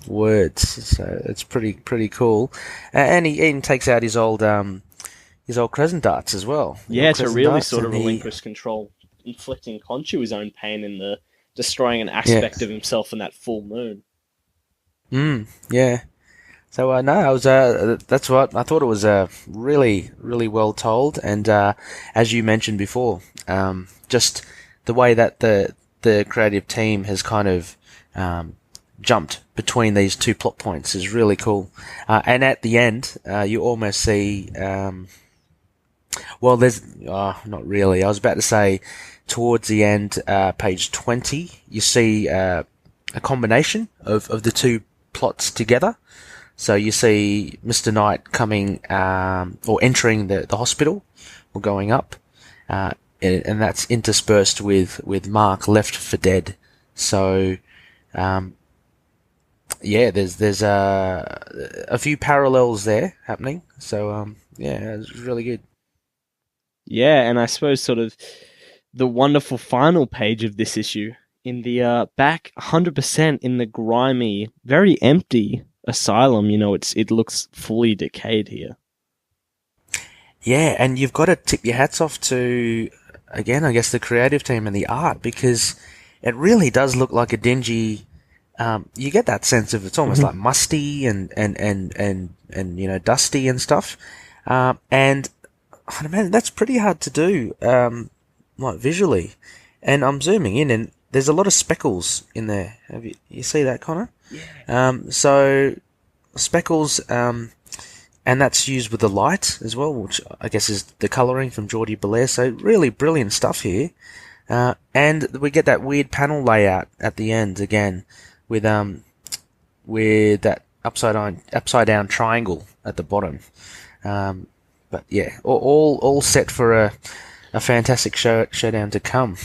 S2: words. So it's pretty cool. And he even takes out his old crescent darts as well.
S1: Yeah, to really sort of relinquish control, inflicting Khonshu his own pain in the destroying an aspect of himself in that full moon.
S2: Yeah. So no, I was that's what I thought. It was really well told, and as you mentioned before, just the way that the creative team has kind of jumped between these two plot points is really cool. And at the end, you almost see. Well, there's not really. I was about to say, towards the end, page 20, you see a combination of the two plots together. So you see Mr. Knight coming or entering the hospital or going up, and that's interspersed with Mark left for dead. So there's a few parallels there happening. So it's really good.
S1: Yeah, and I suppose sort of the wonderful final page of this issue in the back 100% in the grimy, very empty asylum. It looks fully decayed here.
S2: Yeah, and you've got to tip your hats off to, again, I guess the creative team and the art, because it really does look like a dingy. You get that sense of it's almost like musty and dusty and stuff, and man, that's pretty hard to do, like visually. And I'm zooming in, and there's a lot of speckles in there. Have you see that, Connor? Yeah. So speckles, and that's used with the light as well, which I guess is the colouring from Geordie Belair. So really brilliant stuff here. And we get that weird panel layout at the end again, with that upside down triangle at the bottom. But yeah, all set for a fantastic showdown to come.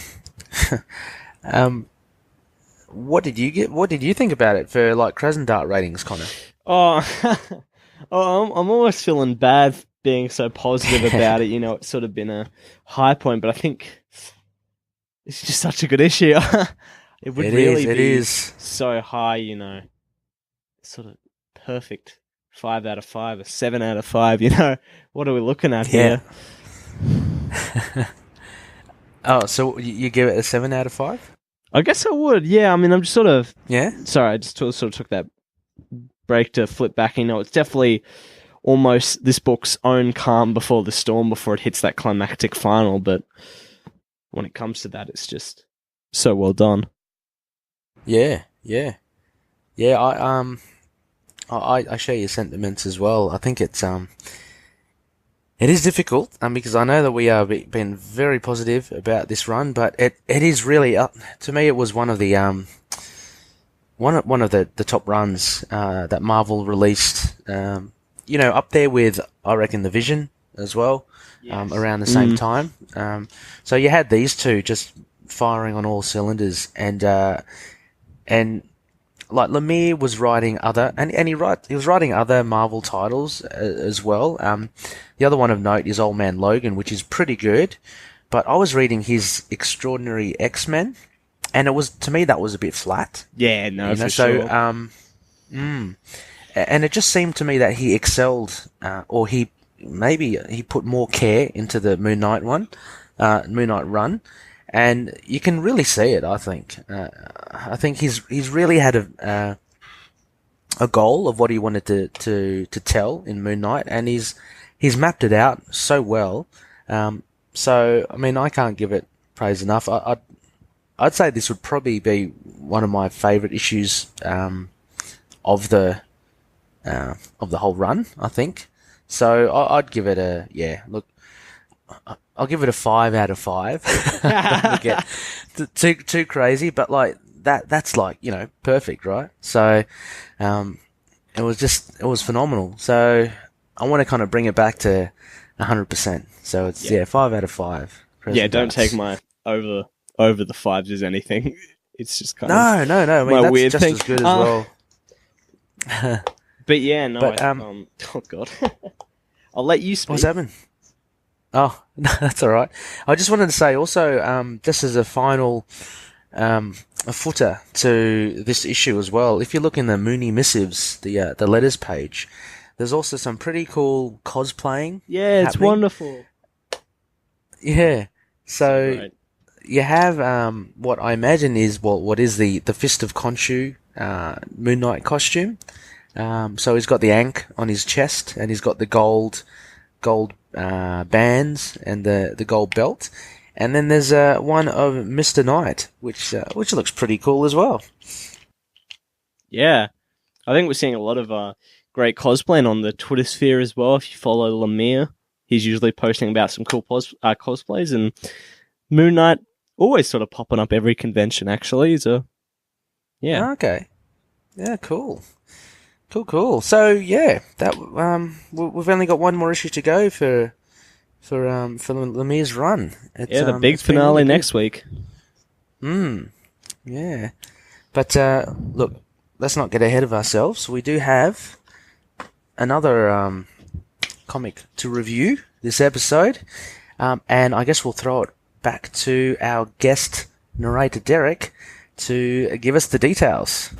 S2: What did you think about it for like Crescent Dart ratings, Connor?
S1: I'm almost feeling bad being so positive about it. It's sort of been a high point, but I think it's just such a good issue. It is so high, sort of perfect. 5 out of 5, a 7 out of 5. What are we looking at here?
S2: Oh, so you give it a 7 out of 5?
S1: I guess I would. Yeah, I mean, I'm just sort of.
S2: Yeah.
S1: Sorry, I just sort of took that break to flip back. It's definitely almost this book's own calm before the storm, before it hits that climactic final. But when it comes to that, it's just so well done.
S2: Yeah. I share your sentiments as well. I think it is difficult, because I know that we are being very positive about this run, but it is really to me. It was one of the the top runs that Marvel released. Up there with, I reckon, the Vision as well. Yes. Around the same time. So you had these two just firing on all cylinders, and like Lemire was writing other, and he was writing other Marvel titles as well. The other one of note is Old Man Logan, which is pretty good, but I was reading his Extraordinary X-Men, and to me that was a bit flat.
S1: Yeah, no, for sure.
S2: And it just seemed to me that he excelled, or he put more care into the Moon Knight run. And you can really see it, I think. I think he's really had a goal of what he wanted to tell in Moon Knight, and he's mapped it out so well. So I mean, I can't give it praise enough. I'd say this would probably be one of my favourite issues of the whole run, I think. So I'd give it I'll give it a 5 out of 5. Don't get too crazy, but like that's like, perfect, right? So it was phenomenal. So I want to kind of bring it back to 100%. So it's,
S1: Yeah.
S2: 5 out of 5.
S1: Yeah, don't take my over the 5s as anything. It's just kind of
S2: No. I mean,
S1: my
S2: that's
S1: weird
S2: just
S1: thing.
S2: as good as well.
S1: But yeah, no.
S2: But,
S1: oh god, I'll let you speak.
S2: What's happening? Oh, no, that's all right. I just wanted to say also, this is a final a footer to this issue as well. If you look in the Mooney Missives, the letters page, there's also some pretty cool cosplaying.
S1: Yeah, it's
S2: happening.
S1: wonderful.
S2: Yeah. So
S1: Right.
S2: you have what I imagine is what is the Fist of Khonshu Moon Knight costume. So he's got the ankh on his chest, and he's got the gold bands and the gold belt. And then there's one of Mr. Knight, which looks pretty cool as well.
S1: Yeah, I think we're seeing a lot of great cosplaying on the Twitter sphere as well. If you follow Lemire, he's usually posting about some cool cosplays, and Moon Knight always sort of popping up every convention. Actually, so yeah,
S2: Okay, yeah, cool. So yeah, that we've only got one more issue to go for Lemire's run.
S1: yeah, the big finale next week.
S2: Yeah. But look, let's not get ahead of ourselves. We do have another comic to review this episode, and I guess we'll throw it back to our guest narrator Derek to give us the details.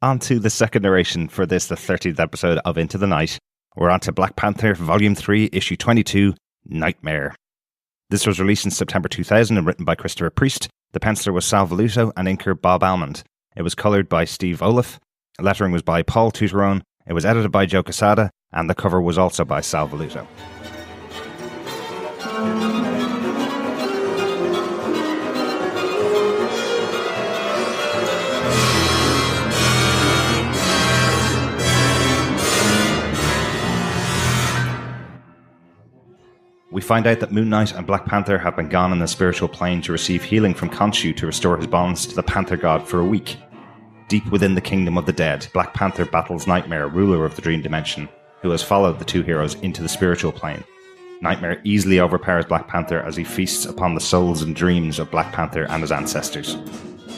S3: On to the second narration for this, the 30th episode of Into the Night. We're on to Black Panther, Volume 3, Issue 22, Nightmare. This was released in September 2000 and written by Christopher Priest. The penciler was Sal Voluto and inker Bob Almond. It was coloured by Steve Olaf. Lettering was by Paul Tutorone. It was edited by Joe Quesada, and the cover was also by Sal Voluto. We find out that Moon Knight and Black Panther have been gone in the spiritual plane to receive healing from Khonshu to restore his bonds to the Panther God for a week. Deep within the kingdom of the dead, Black Panther battles Nightmare, ruler of the dream dimension, who has followed the two heroes into the spiritual plane. Nightmare easily overpowers Black Panther as he feasts upon the souls and dreams of Black Panther and his ancestors.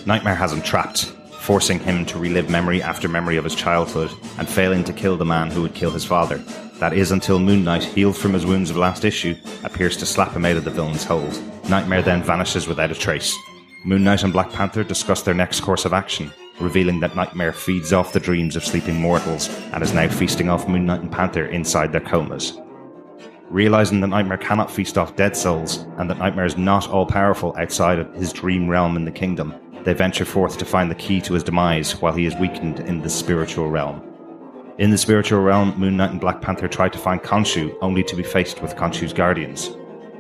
S3: Nightmare has him trapped, forcing him to relive memory after memory of his childhood and failing to kill the man who would kill his father. That is until Moon Knight, healed from his wounds of last issue, appears to slap him out of the villain's hold. Nightmare then vanishes without a trace. Moon Knight and Black Panther discuss their next course of action, revealing that Nightmare feeds off the dreams of sleeping mortals and is now feasting off Moon Knight and Panther inside their comas. Realising that Nightmare cannot feast off dead souls, and that Nightmare is not all-powerful outside of his dream realm in the kingdom, they venture forth to find the key to his demise while he is weakened in the spiritual realm. In the spiritual realm, Moon Knight and Black Panther try to find Khonshu, only to be faced with Khonshu's guardians.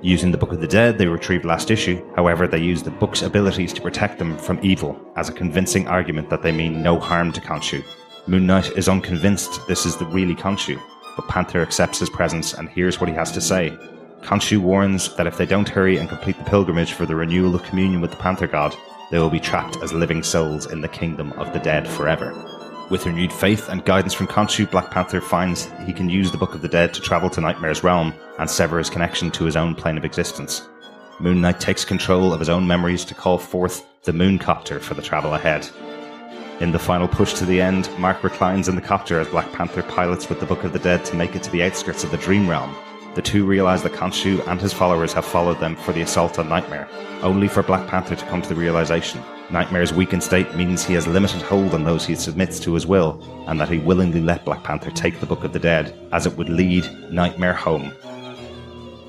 S3: Using the Book of the Dead, they retrieve last issue. However, they use the book's abilities to protect them from evil as a convincing argument that they mean no harm to Khonshu. Moon Knight is unconvinced this is the really Khonshu, but Panther accepts his presence and hears what he has to say. Khonshu warns that if they don't hurry and complete the pilgrimage for the renewal of communion with the Panther God, they will be trapped as living souls in the kingdom of the dead forever. With renewed faith and guidance from Khonshu, Black Panther finds he can use the Book of the Dead to travel to Nightmare's realm and sever his connection to his own plane of existence. Moon Knight takes control of his own memories to call forth the Mooncopter for the travel ahead. In the final push to the end, Mark reclines in the copter as Black Panther pilots with the Book of the Dead to make it to the outskirts of the Dream Realm. The two realise that Khonshu and his followers have followed them for the assault on Nightmare, only for Black Panther to come to the realisation Nightmare's weakened state means he has limited hold on those he submits to his will, and that he willingly let Black Panther take the Book of the Dead, as it would lead Nightmare home.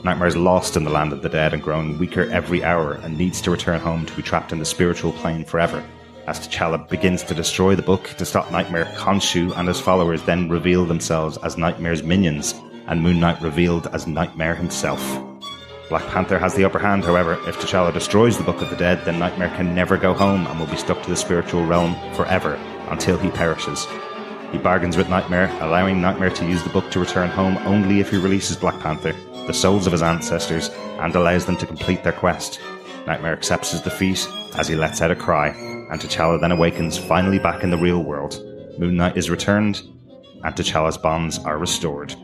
S3: Nightmare is lost in the land of the dead and growing weaker every hour, and needs to return home to be trapped in the spiritual plane forever. As T'Challa begins to destroy the book to stop Nightmare, Khonshu and his followers then reveal themselves as Nightmare's minions, and Moon Knight revealed as Nightmare himself. Black Panther has the upper hand, however. If T'Challa destroys the Book of the Dead, then Nightmare can never go home and will be stuck to the spiritual realm forever, until he perishes. He bargains with Nightmare, allowing Nightmare to use the book to return home only if he releases Black Panther, the souls of his ancestors, and allows them to complete their quest. Nightmare accepts his defeat as he lets out a cry, and T'Challa then awakens, finally back in the real world. Moon Knight is returned, and T'Challa's bonds are restored.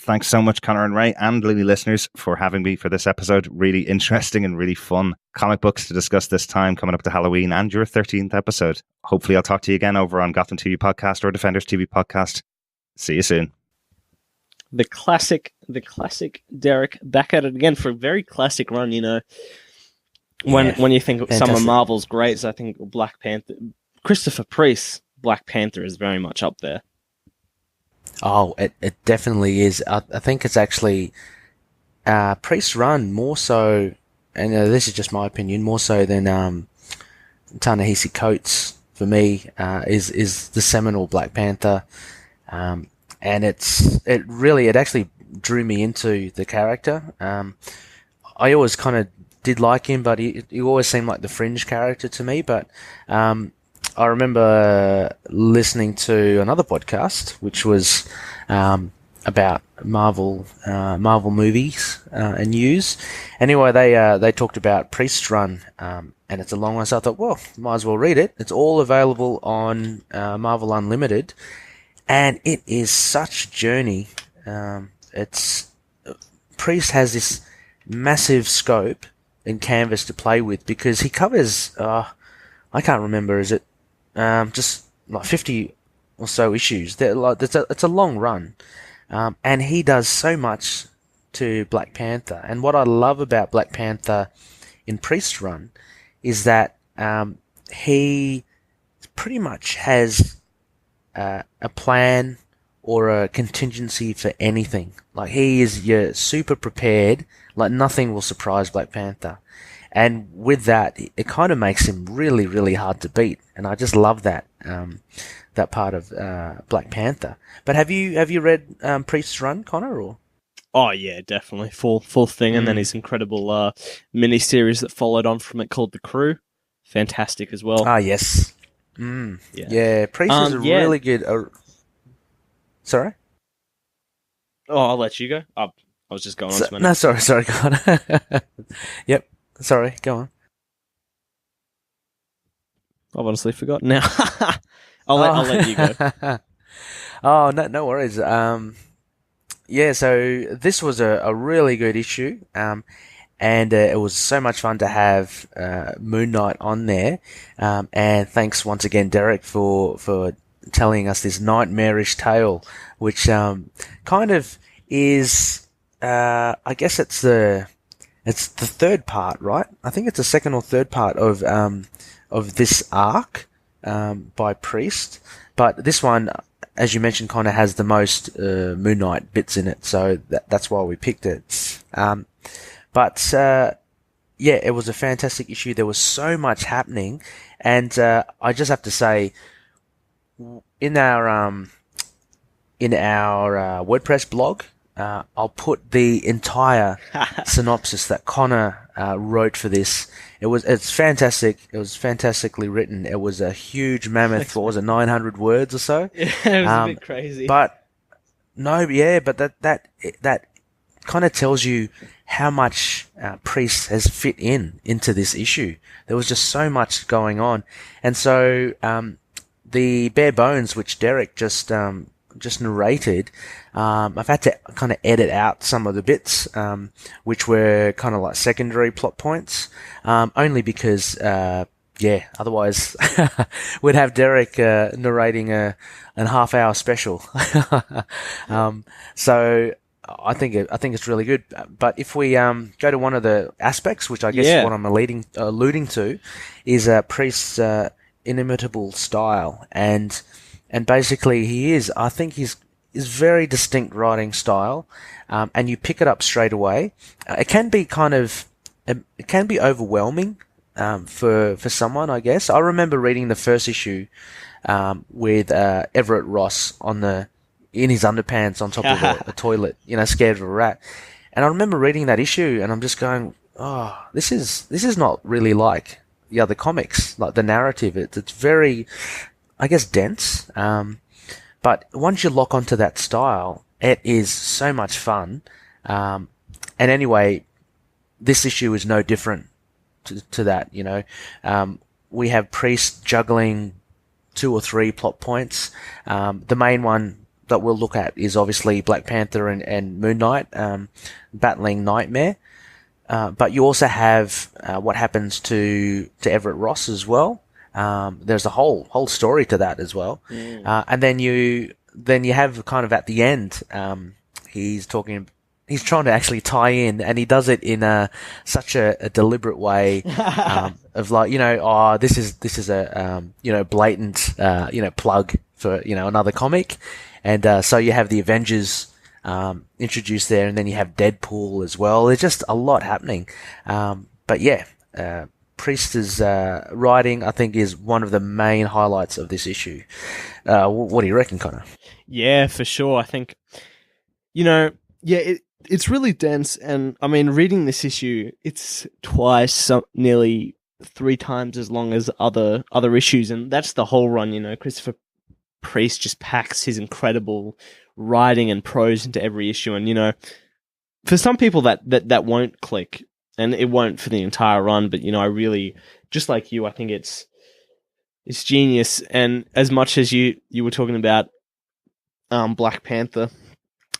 S3: Thanks so much, Connor and Ray, and Looney listeners, for having me for this episode. Really interesting and really fun comic books to discuss this time coming up to Halloween and your 13th episode. Hopefully I'll talk to you again over on Gotham TV Podcast or Defenders TV Podcast. See you soon.
S1: The classic Derek, back at it again for a very classic run, you know. When you think some of Marvel's greats, I think Black Panther, Christopher Priest's Black Panther is very much up there.
S2: Oh, it definitely is. I think it's actually Priest's run more so, and this is just my opinion, more so than Ta-Nehisi Coates for me is the seminal Black Panther, and it actually drew me into the character. I always kind of did like him, but he always seemed like the fringe character to me. But I remember listening to another podcast, which was about Marvel movies and news. Anyway, they talked about Priest's run, and it's a long one, so I thought, well, might as well read it. It's all available on Marvel Unlimited, and it is such a journey. Priest has this massive scope and canvas to play with because he covers, I can't remember, is it just like 50 or so issues? It's a long run, and he does so much to Black Panther. And what I love about Black Panther in Priest's run is that he pretty much has a plan or a contingency for anything. Like, he is super prepared. Like, nothing will surprise Black Panther. And with that, it kind of makes him really, really hard to beat. And I just love that that part of Black Panther. But have you read Priest's run, Connor? Or?
S1: Oh yeah, definitely full thing. And then his incredible mini series that followed on from it called The Crew, fantastic as well.
S2: Ah, yes. Yeah. Priest is a really good. Sorry.
S1: Oh, I'll let you go. I was just going on to my
S2: No, sorry, Connor. Yep. Sorry, go on.
S1: I've honestly forgotten now. I'll let you go.
S2: Oh, no worries. Yeah, so this was a really good issue, and it was so much fun to have Moon Knight on there. And thanks once again, Derek, for telling us this nightmarish tale, which kind of is, I guess it's the third part, right? I think it's the second or third part of this arc by Priest. But this one, as you mentioned, kind of has the most Moon Knight bits in it, so that's why we picked it. But it was a fantastic issue. There was so much happening, and I just have to say, in our WordPress blog, I'll put the entire synopsis that Connor wrote for this. It's fantastic. It was fantastically written. It was a huge mammoth. What was it, 900 words or so?
S1: Yeah, it was a bit crazy.
S2: But that kind of tells you how much Priest has fit into this issue. There was just so much going on, and so the bare bones, which Derek just narrated, I've had to kind of edit out some of the bits, which were kind of like secondary plot points, only because, otherwise we'd have Derek narrating a half-hour special. So I think it's really good. But if we go to one of the aspects, which I guess what I'm alluding to, is Priest's inimitable style, and basically I think he's very distinct writing style, and you pick it up straight away. It can be overwhelming for someone, I guess. I remember reading the first issue with Everett Ross in his underpants on top of a toilet, scared of a rat. And I remember reading that issue, and I'm just going, oh, this is not really like the other comics, like the narrative. It's very, I guess, dense. But once you lock onto that style, it is so much fun. And anyway, this issue is no different to that, we have Priest juggling 2 or 3 plot points. The main one that we'll look at is obviously Black Panther and Moon Knight battling Nightmare. But you also have what happens to Everett Ross as well. There's a whole story to that as well. And then you have kind of at the end, he's trying to actually tie in, and he does it in such a deliberate way, of like, this is a blatant plug for another comic, and so you have the Avengers introduced there, and then you have Deadpool as well. There's just a lot happening, but yeah, Priest's writing, I think, is one of the main highlights of this issue. What do you reckon, Connor?
S1: Yeah, for sure. I think, it's really dense, and I mean, reading this issue, it's twice, nearly 3 times as long as other issues, and that's the whole run. Christopher Priest just packs his incredible writing and prose into every issue, and for some people that won't click, and it won't for the entire run. But I really, just like you, I think it's genius. And as much as you were talking about Black Panther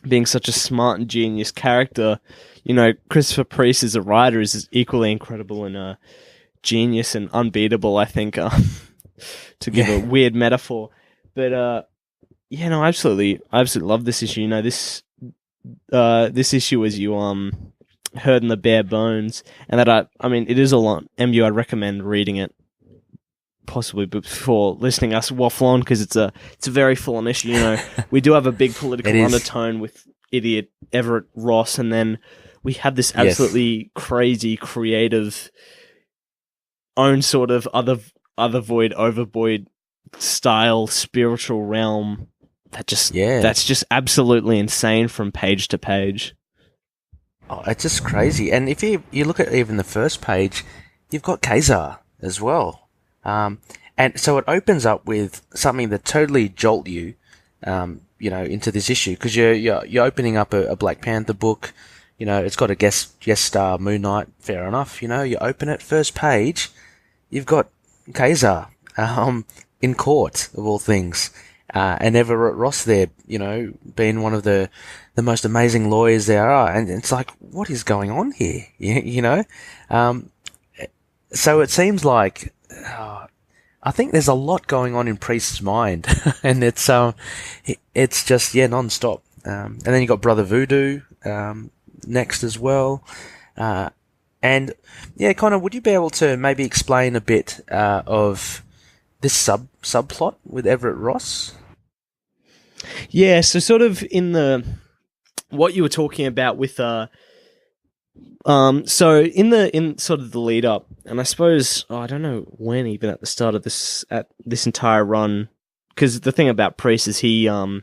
S1: being such a smart and genius character, Christopher Priest as a writer is equally incredible and genius and unbeatable, I think, to give a weird metaphor. But I absolutely love this issue. This issue, as you heard in the bare bones, and that I mean, it is a lot. MU, I'd recommend reading it possibly before listening us waffle on, because it's a very full-on issue. We do have a big political undertone with idiot Everett Ross, and then we have this absolutely crazy, creative, own sort of other void, overvoid style spiritual realm that's just absolutely insane from page to page.
S2: Oh, it's just crazy. And if you look at even the first page, you've got Kazar as well. And so it opens up with something that totally jolt you, into this issue, because you're opening up a Black Panther book. It's got a guest star Moon Knight. Fair enough. You open it, first page, you've got Kazar, in court of all things, and Everett Ross there, being one of the most amazing lawyers there are, and it's like, what is going on here? So it seems like, I think there's a lot going on in Priest's mind, and it's just non-stop. And then you got Brother Voodoo next as well, and Connor, would you be able to maybe explain a bit of this subplot with Everett Ross?
S1: Yeah, so sort of in what you were talking about with so in sort of the lead up, and I suppose I don't know when, even at the start of this entire run, because the thing about Priest is he I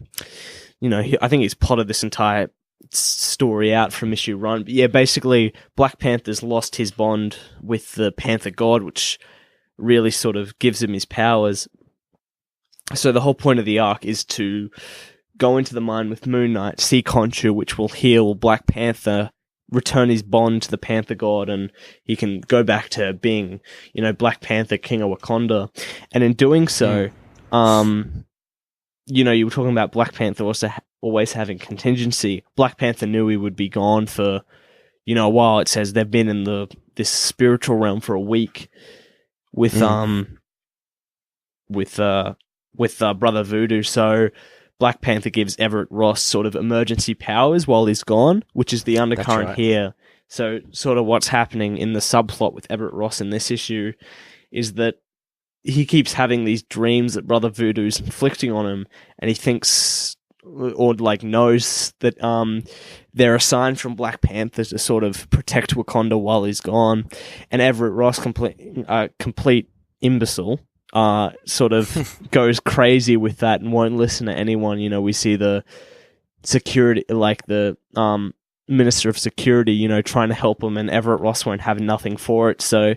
S1: think he's plotted this entire story out from issue 1. But yeah, basically Black Panther's lost his bond with the Panther God, which really sort of gives him his powers. So the whole point of the arc is to go into the mine with Moon Knight, see Khonshu, which will heal Black Panther, return his bond to the Panther God, and he can go back to being, Black Panther, King of Wakanda. And in doing so, you were talking about Black Panther also always having contingency. Black Panther knew he would be gone for, a while. It says they've been in this spiritual realm for a week with Brother Voodoo. So Black Panther gives Everett Ross sort of emergency powers while he's gone, which is the undercurrent here. So sort of what's happening in the subplot with Everett Ross in this issue is that he keeps having these dreams that Brother Voodoo's inflicting on him, and he thinks or knows that they're a sign from Black Panther to sort of protect Wakanda while he's gone. And Everett Ross, complete imbecile, sort of goes crazy with that and won't listen to anyone. We see the security, the Minister of Security, trying to help him, and Everett Ross won't have nothing for it. So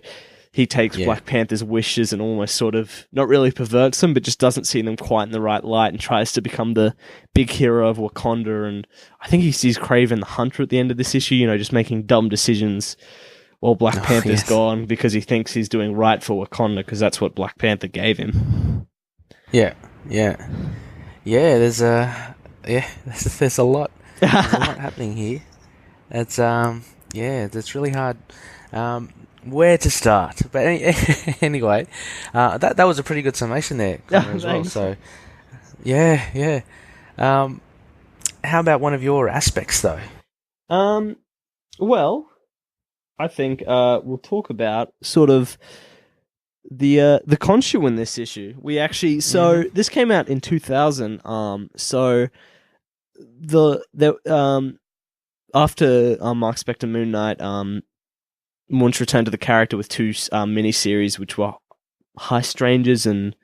S1: he takes Black Panther's wishes and almost sort of, not really perverts them, but just doesn't see them quite in the right light and tries to become the big hero of Wakanda. And I think he sees Kraven the Hunter at the end of this issue, just making dumb decisions while Black Panther's gone, because he thinks he's doing right for Wakanda, because that's what Black Panther gave him.
S2: Yeah. There's Yeah, there's a lot. There's a lot happening here. It's it's really hard. Where to start? But anyway, that was a pretty good summation there, Connor, as well.
S1: Thanks.
S2: So, yeah. How about one of your aspects, though?
S1: Well, I think we'll talk about sort of the Khonshu in this issue. We actually this came out in 2000. So the after Mark Spector Moon Knight, Munch returned to the character with two miniseries, which were High Strangers and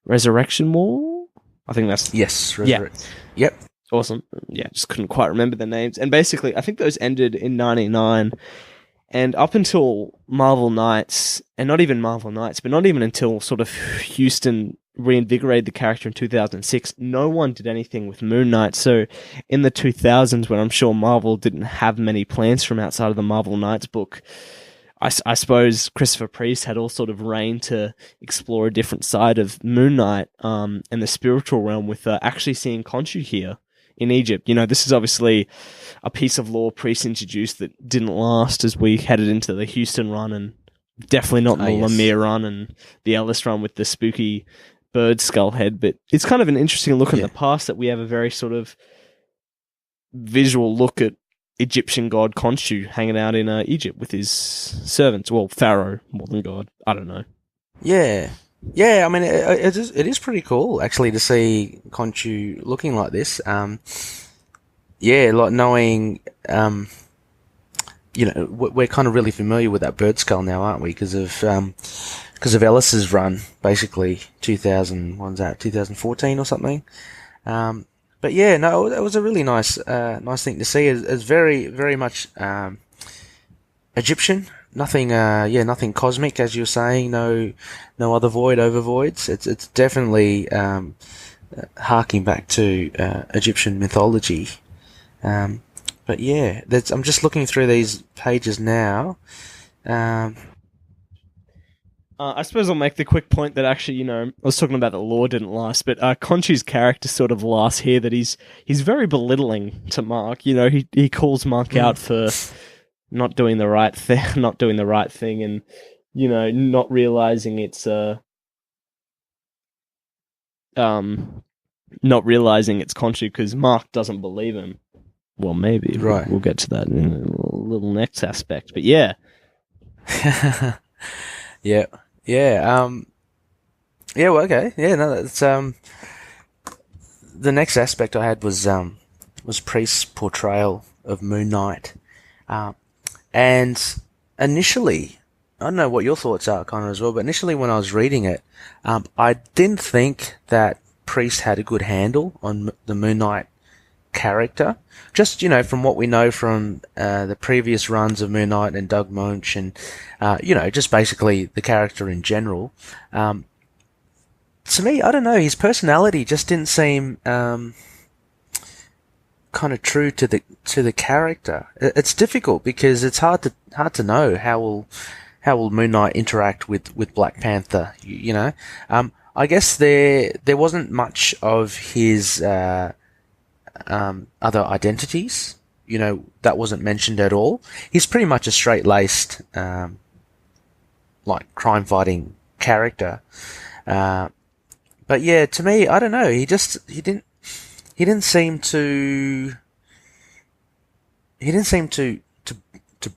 S1: Resurrection War. I think that's Yep. Awesome. Yeah, just couldn't quite remember the names. And basically, I think those ended in 99. And up until Marvel Knights, and not even Marvel Knights, but not even until sort of Houston reinvigorated the character in 2006, no one did anything with Moon Knight. So in the 2000s, when I'm sure Marvel didn't have many plans from outside of the Marvel Knights book, I suppose Christopher Priest had all sort of reigned to explore a different side of Moon Knight and the spiritual realm with actually seeing Khonshu here in Egypt. You know, this is obviously a piece of lore Priest introduced that didn't last as we headed into the Houston run, and definitely not the Lemire run and the Ellis run with the spooky bird skull head. But it's kind of an interesting look in the past that we have a very sort of visual look at Egyptian god Khonshu hanging out in Egypt with his servants. Well, Pharaoh more than god. I don't know.
S2: Yeah. I mean, it is pretty cool actually to see Khonshu looking like this. Like knowing, we're kind of really familiar with that bird skull now, aren't we? Because of Ellis's run, basically 2014 or something. But yeah, no, it was a really nice thing to see. It's very, very much Egyptian. Nothing cosmic, as you're saying. No other void over voids. It's definitely harking back to Egyptian mythology. But yeah, I'm just looking through these pages now.
S1: I suppose I'll make the quick point that actually, I was talking about the lore didn't last, but Khonshu's character sort of lasts here. That he's very belittling to Mark. He calls Mark out for not doing the right thing, and not realizing it's Khonshu because Mark doesn't believe him. Well, maybe we'll get to that in a little next aspect, but yeah.
S2: Yeah. Well, okay. Yeah, no, that's the next aspect I had was Priest's portrayal of Moon Knight. And initially, I don't know what your thoughts are, Connor, as well, but initially when I was reading it, I didn't think that Priest had a good handle on the Moon Knight character. Just, from what we know from the previous runs of Moon Knight and Doug Moench and, just basically the character in general. To me, I don't know, his personality just didn't seem kind of true to the character. It's difficult because it's hard to know how will Moon Knight interact with Black Panther, I guess there wasn't much of his other identities, that wasn't mentioned at all. He's pretty much a straight-laced, crime-fighting character. But yeah, to me, I don't know. He didn't seem to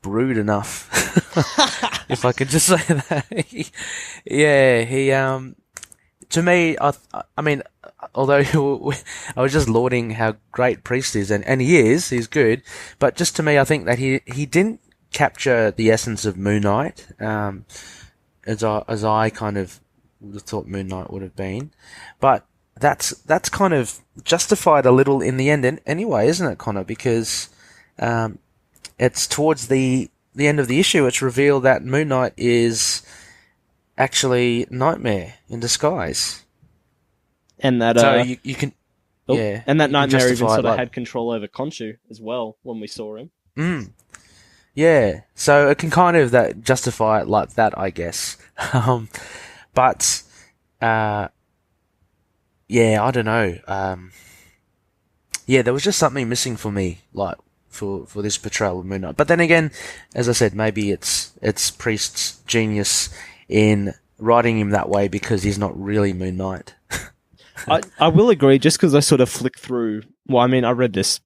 S2: brood enough. If I could just say that. To me, I mean, although I was just lauding how great Priest is, and he's good, but just to me, I think that he didn't capture the essence of Moon Knight, as I kind of would have thought Moon Knight would have been, but that's kind of justified a little in the end anyway, isn't it, Connor? Because it's towards the end of the issue, it's revealed that Moon Knight is actually Nightmare in disguise,
S1: and that
S2: so you can,
S1: and that Nightmare even sort of had control over Khonshu as well when we saw him.
S2: Yeah, so it can kind of that justify it like that, I guess. But I don't know. yeah, there was just something missing for me, like for this portrayal of Moon Knight. But then again, as I said, maybe it's Priest's genius in writing him that way because he's not really Moon Knight.
S1: I will agree, just because I sort of flicked through. Well, I mean, I read this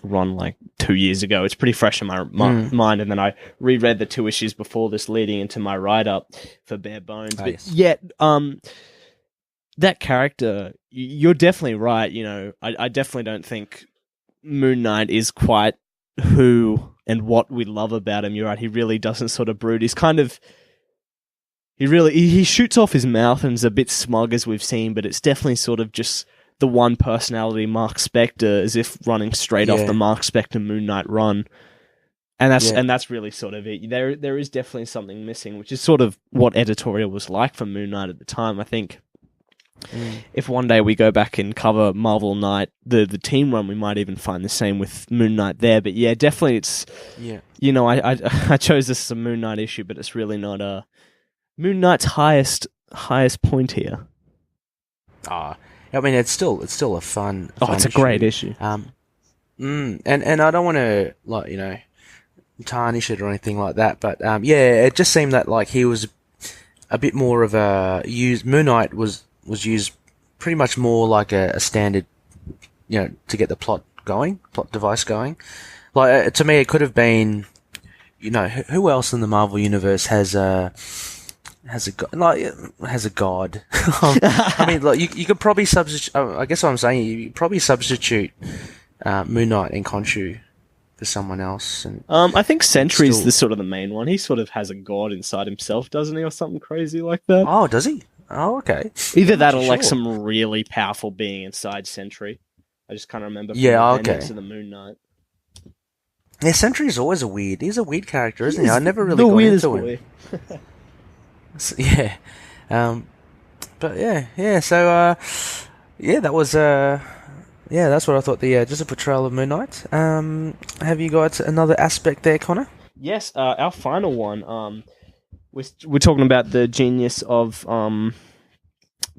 S1: run like 2 years ago. It's pretty fresh in my mind, and then I reread the 2 issues before this, leading into my write-up for Bare Bones. But
S2: Nice.
S1: yet, that character, you're definitely right. You know, I definitely don't think Moon Knight is quite who and what we love about him. You're right. He really doesn't sort of brood. He's kind of... He shoots off his mouth and is a bit smug, as we've seen, but it's definitely sort of just the one personality, Mark Spector, as if running straight off the Mark Spector Moon Knight run. And that's really sort of it. There is definitely something missing, which is sort of what editorial was like for Moon Knight at the time. I think if one day we go back and cover Marvel Knight, the team run, we might even find the same with Moon Knight there. But yeah, definitely it's... Yeah. You know, I chose this as a Moon Knight issue, but it's really not Moon Knight's highest point here.
S2: I mean, it's still a fun
S1: it's a great issue.
S2: And I don't want to, like, you know, tarnish it or anything like that, but yeah, it just seemed that like he was a bit more of a Moon Knight was used pretty much more like a standard, you know, to get the plot device going. Like to me, it could have been, you know, who else in the Marvel universe has a god. I mean, like you could probably substitute. I guess what I'm saying, you probably substitute Moon Knight and Khonshu for someone else. And
S1: I think Sentry's the sort of the main one. He sort of has a god inside himself, doesn't he, or something crazy like that?
S2: Oh, does he? Oh, okay.
S1: Either that or like some really powerful being inside Sentry. I just can't remember. From to the Moon Knight.
S2: Yeah, Sentry's always he's a weird character, isn't he? I never really got into him. So, yeah, but yeah. So that was that's what I thought. Just a portrayal of Moon Knight. Have you got another aspect there, Connor?
S1: Yes, our final one. We're talking about the genius of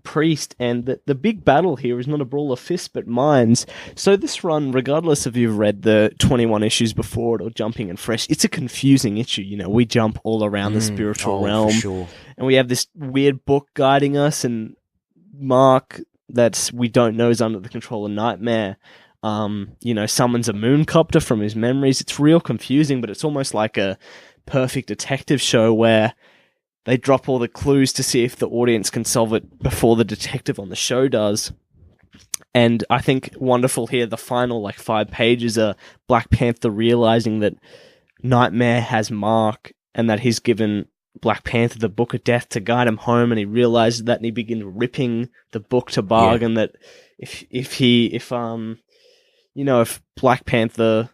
S1: Priest, and the big battle here is not a brawl of fists but minds. So this run, regardless if you've read the 21 issues before it or jumping in fresh, it's a confusing issue. You know, we jump all around the spiritual realm, for sure. And we have this weird book guiding us, and Mark, that we don't know, is under the control of Nightmare. You know, summons a moon copter from his memories. It's real confusing, but it's almost like a perfect detective show where they drop all the clues to see if the audience can solve it before the detective on the show does. And I think wonderful here, the final 5 pages are Black Panther realizing that Nightmare has Mark and that he's given Black Panther the Book of Death to guide him home, and he realizes that and he begins ripping the book to bargain that if Black Panther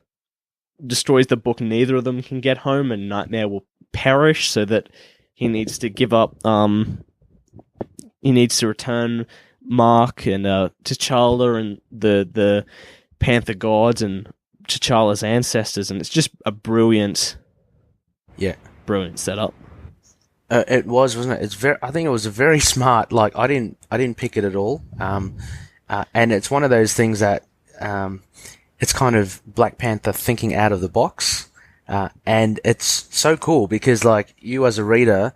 S1: destroys the book, neither of them can get home and Nightmare will perish, so that he needs to give up. He needs to return Mark and T'Challa and the Panther gods and T'Challa's ancestors, and it's just a brilliant setup.
S2: It was, wasn't it? I think it was a very smart. Like I didn't pick it at all. And it's one of those things that it's kind of Black Panther thinking out of the box. And it's so cool because, like, you as a reader,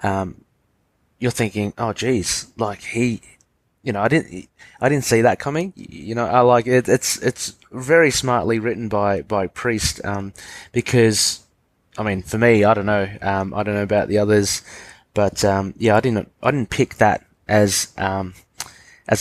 S2: you're thinking, oh, geez, like I didn't see that coming. You know, I like it. It's very smartly written by Priest, because, I mean, for me, I don't know about the others, but, I didn't pick that as an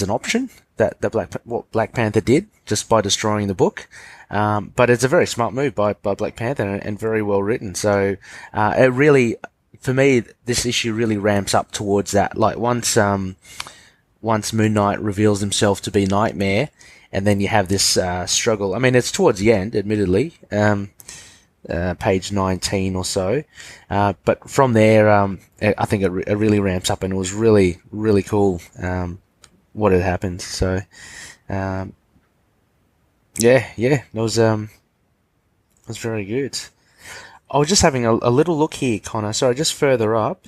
S2: option that what Black Panther did just by destroying the book. But it's a very smart move by Black Panther and very well written. So, it really, for me, this issue really ramps up towards that. Like once Moon Knight reveals himself to be Nightmare, and then you have this, struggle. I mean, it's towards the end, admittedly, page 19 or so. But from there, I think it really ramps up, and it was really, really cool, what had happened. So, it was very good. I was just having a little look here, Connor. Sorry, just further up.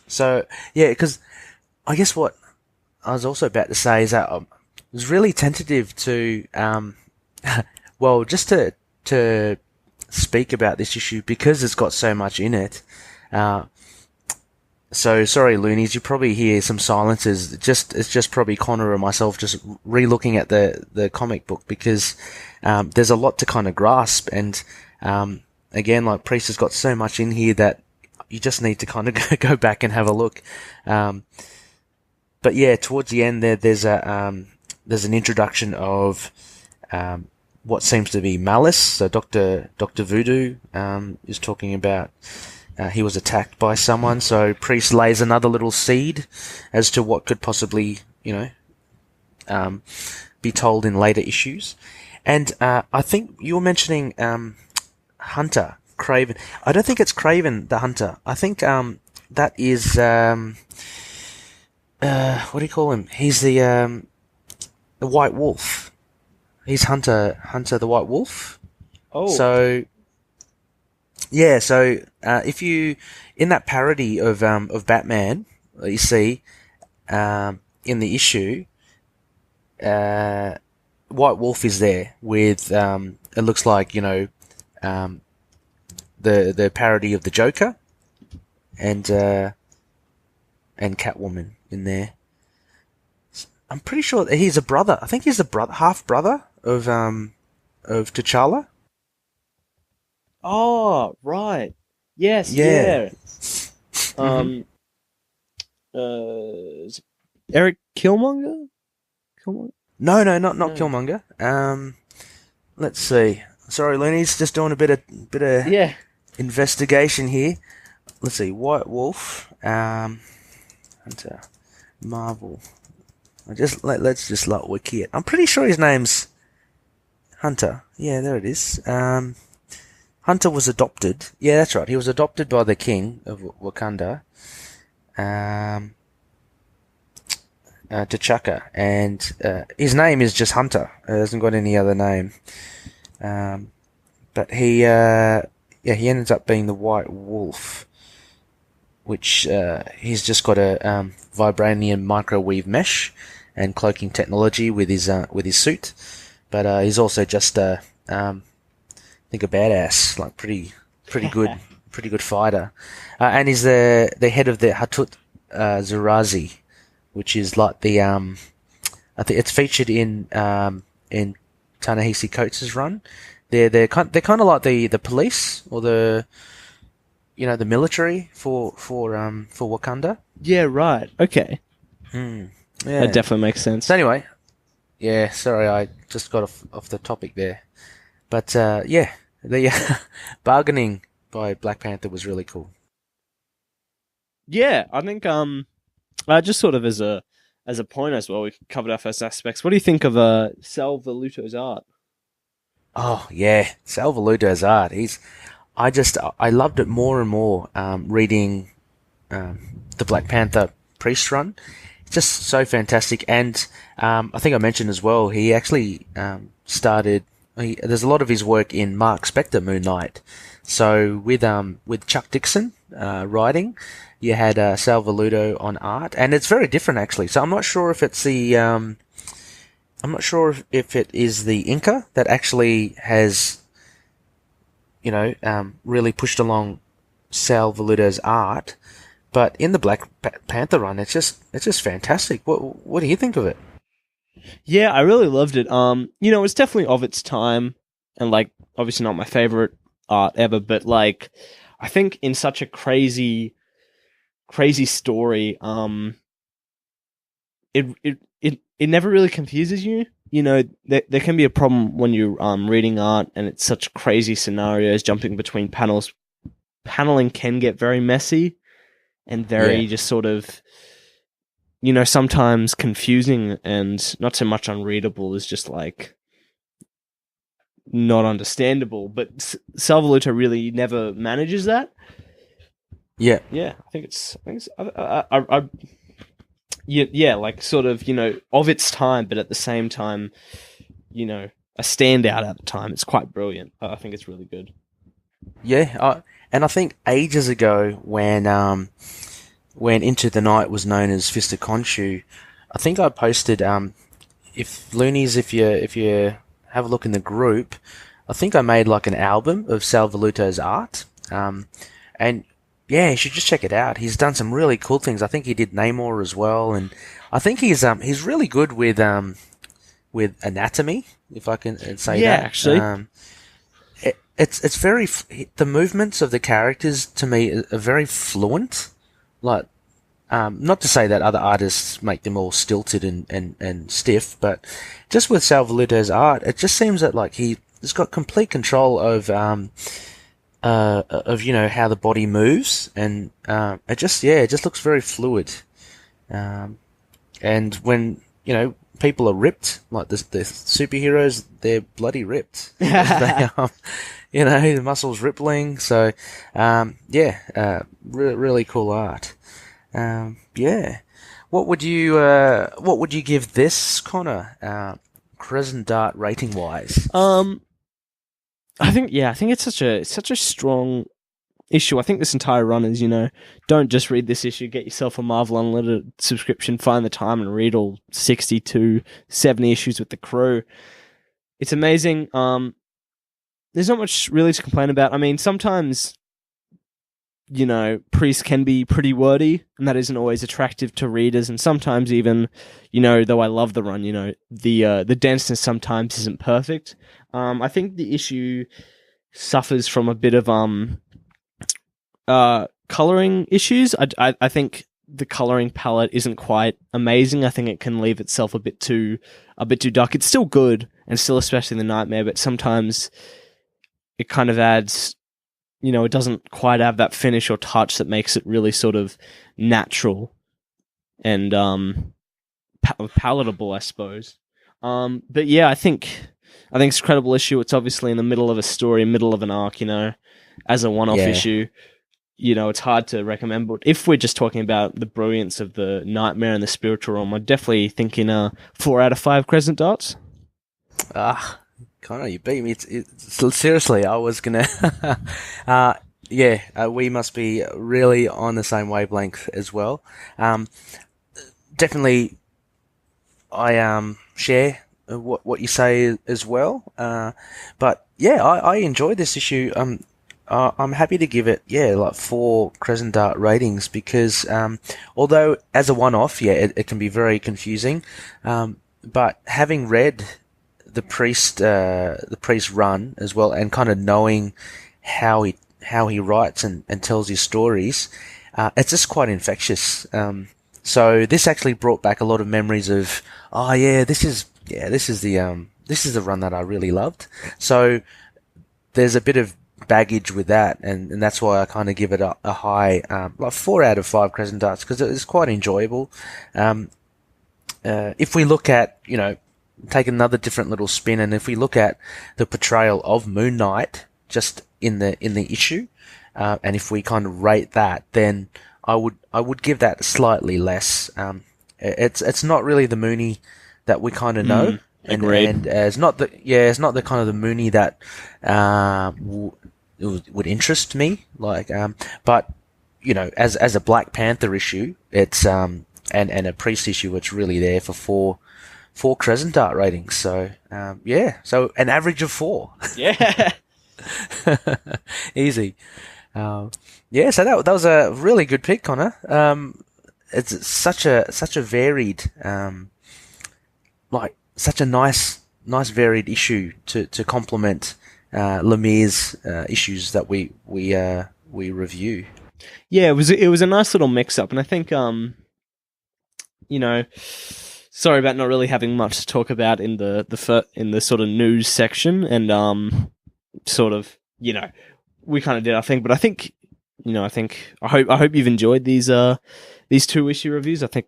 S2: So, because I guess what I was also about to say is that was really tentative to, well, just to speak about this issue because it's got so much in it. So sorry, loonies, you probably hear some silences. It's just probably Connor or myself just re-looking at the comic book because there's a lot to kind of grasp, and again, like Priest has got so much in here that you just need to kind of go back and have a look. But yeah, towards the end there's an introduction of what seems to be malice. So Dr. Voodoo is talking about he was attacked by someone. So Priest lays another little seed as to what could possibly, be told in later issues. And I think you were mentioning Hunter, Craven. I don't think it's Craven the Hunter. I think that is what do you call him? He's the White Wolf. He's Hunter the White Wolf.
S1: Oh.
S2: So yeah, so if you in that parody of Batman, you see in the issue, White Wolf is there with it looks like the parody of the Joker and Catwoman in there. I'm pretty sure that he's a brother. I think he's the half brother of T'Challa.
S1: Oh, right. Yes,
S2: Yeah.
S1: Is it Eric Killmonger?
S2: No, not
S1: No.
S2: Killmonger. Let's see. Sorry, Looney's just doing a bit of
S1: Yeah.
S2: investigation here. Let's see. White Wolf. Hunter. Marvel. Let's just like wiki it. I'm pretty sure his name's Hunter. Yeah, there it is. Hunter was adopted. Yeah, that's right. He was adopted by the king of Wakanda, T'Chaka, and his name is just Hunter. He hasn't got any other name. But he ends up being the White Wolf, which he's just got a vibranium microwave mesh and cloaking technology with his suit. But he's also just I think a badass, like pretty good fighter, and he's the head of the Hatut Zerazi, which is like the I think it's featured in Ta-Nehisi Coates' run. They're kind of like the police or the the military for Wakanda.
S1: Yeah, right. Okay.
S2: Yeah,
S1: That definitely makes sense.
S2: So anyway, yeah, sorry, I just got off the topic there. But yeah, the bargaining by Black Panther was really cool.
S1: Yeah, I think just sort of as a point as well, we covered our first aspects. What do you think of Sal Velluto's art?
S2: Oh yeah, Sal Velluto's art. I loved it more and more reading the Black Panther Priest run. It's just so fantastic, and I think I mentioned as well. He actually started. There's a lot of his work in Mark Spector Moon Knight. So with Chuck Dixon writing, you had Sal Velluto on art, and it's very different actually. So I'm not sure if it's the if it is the inker that actually has really pushed along Sal Velluto's art, but in the Black Panther run, it's just fantastic. What do you think of it?
S1: Yeah, I really loved it. It's definitely of its time, and like obviously not my favorite art ever, but like I think in such a crazy story, it never really confuses you. There can be a problem when you're reading art and it's such crazy scenarios jumping between panels. Paneling can get very messy and very just sort of sometimes confusing and not so much unreadable as just like not understandable. But Sal Velluto really never manages that.
S2: Yeah.
S1: Yeah, I think it's like sort of, of its time, but at the same time, a standout at the time. It's quite brilliant. I think it's really good.
S2: Yeah, and I think ages ago when Into the Night was known as Fist of Khonshu, I think I posted if Loonies, if you have a look in the group, I think I made like an album of Sal Velluto's art, and yeah, you should just check it out. He's done some really cool things. I think he did Namor as well, and I think he's really good with anatomy, if I can say that.
S1: Yeah, actually.
S2: It's very the movements of the characters to me are very fluent. Like, not to say that other artists make them all stilted and stiff, but just with Sal Velluto's art, it just seems that like he's got complete control of how the body moves, and it just looks very fluid. And when people are ripped, like the superheroes, they're bloody ripped. The muscles rippling. So, really cool art. What would you give this, Connor? Crescent Dart rating wise?
S1: I think it's such a strong issue. I think this entire run is, don't just read this issue, get yourself a Marvel Unlimited subscription, find the time and read all 60 to 70 issues with the crew. It's amazing. There's not much really to complain about. I mean, sometimes, Priest can be pretty wordy, and that isn't always attractive to readers, and sometimes even, though I love the run, the denseness sometimes isn't perfect. I think the issue suffers from a bit of coloring issues. I think the coloring palette isn't quite amazing. I think it can leave itself a bit too dark. It's still good, and still especially the Nightmare, but sometimes it kind of adds, it doesn't quite have that finish or touch that makes it really sort of natural and palatable, I suppose. But yeah, I think it's a credible issue. It's obviously in the middle of a story, middle of an arc, as a one-off issue. It's hard to recommend, but if we're just talking about the brilliance of the Nightmare and the spiritual realm, I'm definitely thinking 4 out of 5 Crescent Darts.
S2: Connor, you beat me. Seriously, I was gonna. We must be really on the same wavelength as well. Definitely, I share what you say as well. But yeah, I enjoyed this issue. I'm happy to give it, like 4 Crescent Dart ratings because, although as a one-off, it can be very confusing. But having read the priest run as well, and kind of knowing how he writes and tells his stories, it's just quite infectious. So this actually brought back a lot of memories of, this is the run that I really loved. So there's a bit of baggage with that, and that's why I kind of give it a high, like 4 out of 5 Crescent Darts, because it's quite enjoyable. If we look at, take another different little spin, and if we look at the portrayal of Moon Knight just in the issue, and if we kind of rate that, then I would give that slightly less. It's not really the Mooney that we kind of know, and it's not the kind of the Mooney that would interest me. But as a Black Panther issue, it's and a Priest issue, it's really there for 4 Crescent Dart ratings. So so an average of 4.
S1: Yeah.
S2: Easy. So that was a really good pick, Connor. It's such a varied, such a nice varied issue to complement Lemire's issues that we review.
S1: Yeah, it was a nice little mix up, and I think sorry about not really having much to talk about in the sort of news section, and we kind of did our thing, but I think I hope you've enjoyed these 2 issue reviews. I think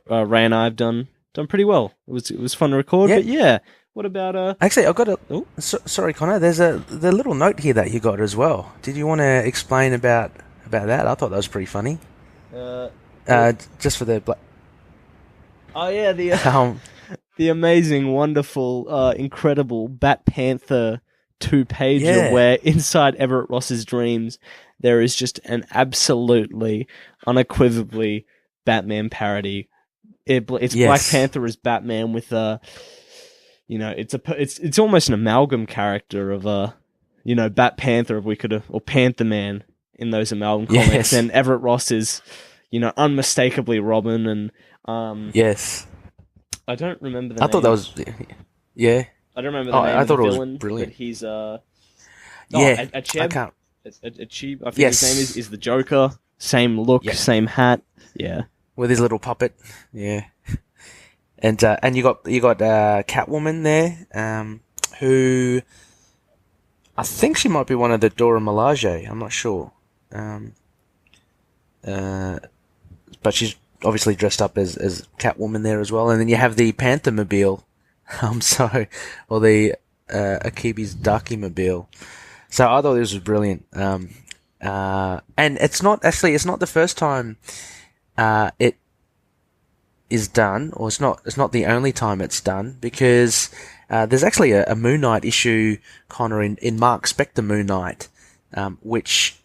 S1: Ray and I have done pretty well. It was fun to record, but yeah. What about
S2: Actually, I've got sorry, Connor. There's the little note here that you got as well. Did you want to explain about that? I thought that was pretty funny. Just for the black.
S1: Oh yeah, the amazing, wonderful, incredible Black Panther 2-pager where inside Everett Ross's dreams there is just an absolutely, unequivocally Batman parody It's
S2: Yes.
S1: Black Panther as Batman with it's almost an amalgam character of Bat Panther if we could or Panther Man in those amalgam comics,
S2: Yes.
S1: and Everett Ross is unmistakably Robin, and
S2: Yes.
S1: I don't remember the
S2: I
S1: name.
S2: thought that was... Yeah.
S1: I don't remember the
S2: Oh,
S1: name
S2: I
S1: of the
S2: thought it was
S1: villain,
S2: brilliant.
S1: but he's
S2: Yeah.
S1: Acheb.
S2: I can't...
S1: Acheb, I think
S2: Yes.
S1: his name is the Joker. Same look,
S2: Yep.
S1: same hat. Yeah.
S2: With his little puppet. Yeah. And you got Catwoman there, who I think she might be one of the Dora Milaje. I'm not sure, but she's obviously dressed up as Catwoman there as well. And then you have the Panther-mobile, or the Akibi's Darky-mobile. So I thought this was brilliant. And it's not the first time it is done, or it's not the only time it's done, because there's actually a Moon Knight issue, Connor, in Mark Spector Moon Knight, which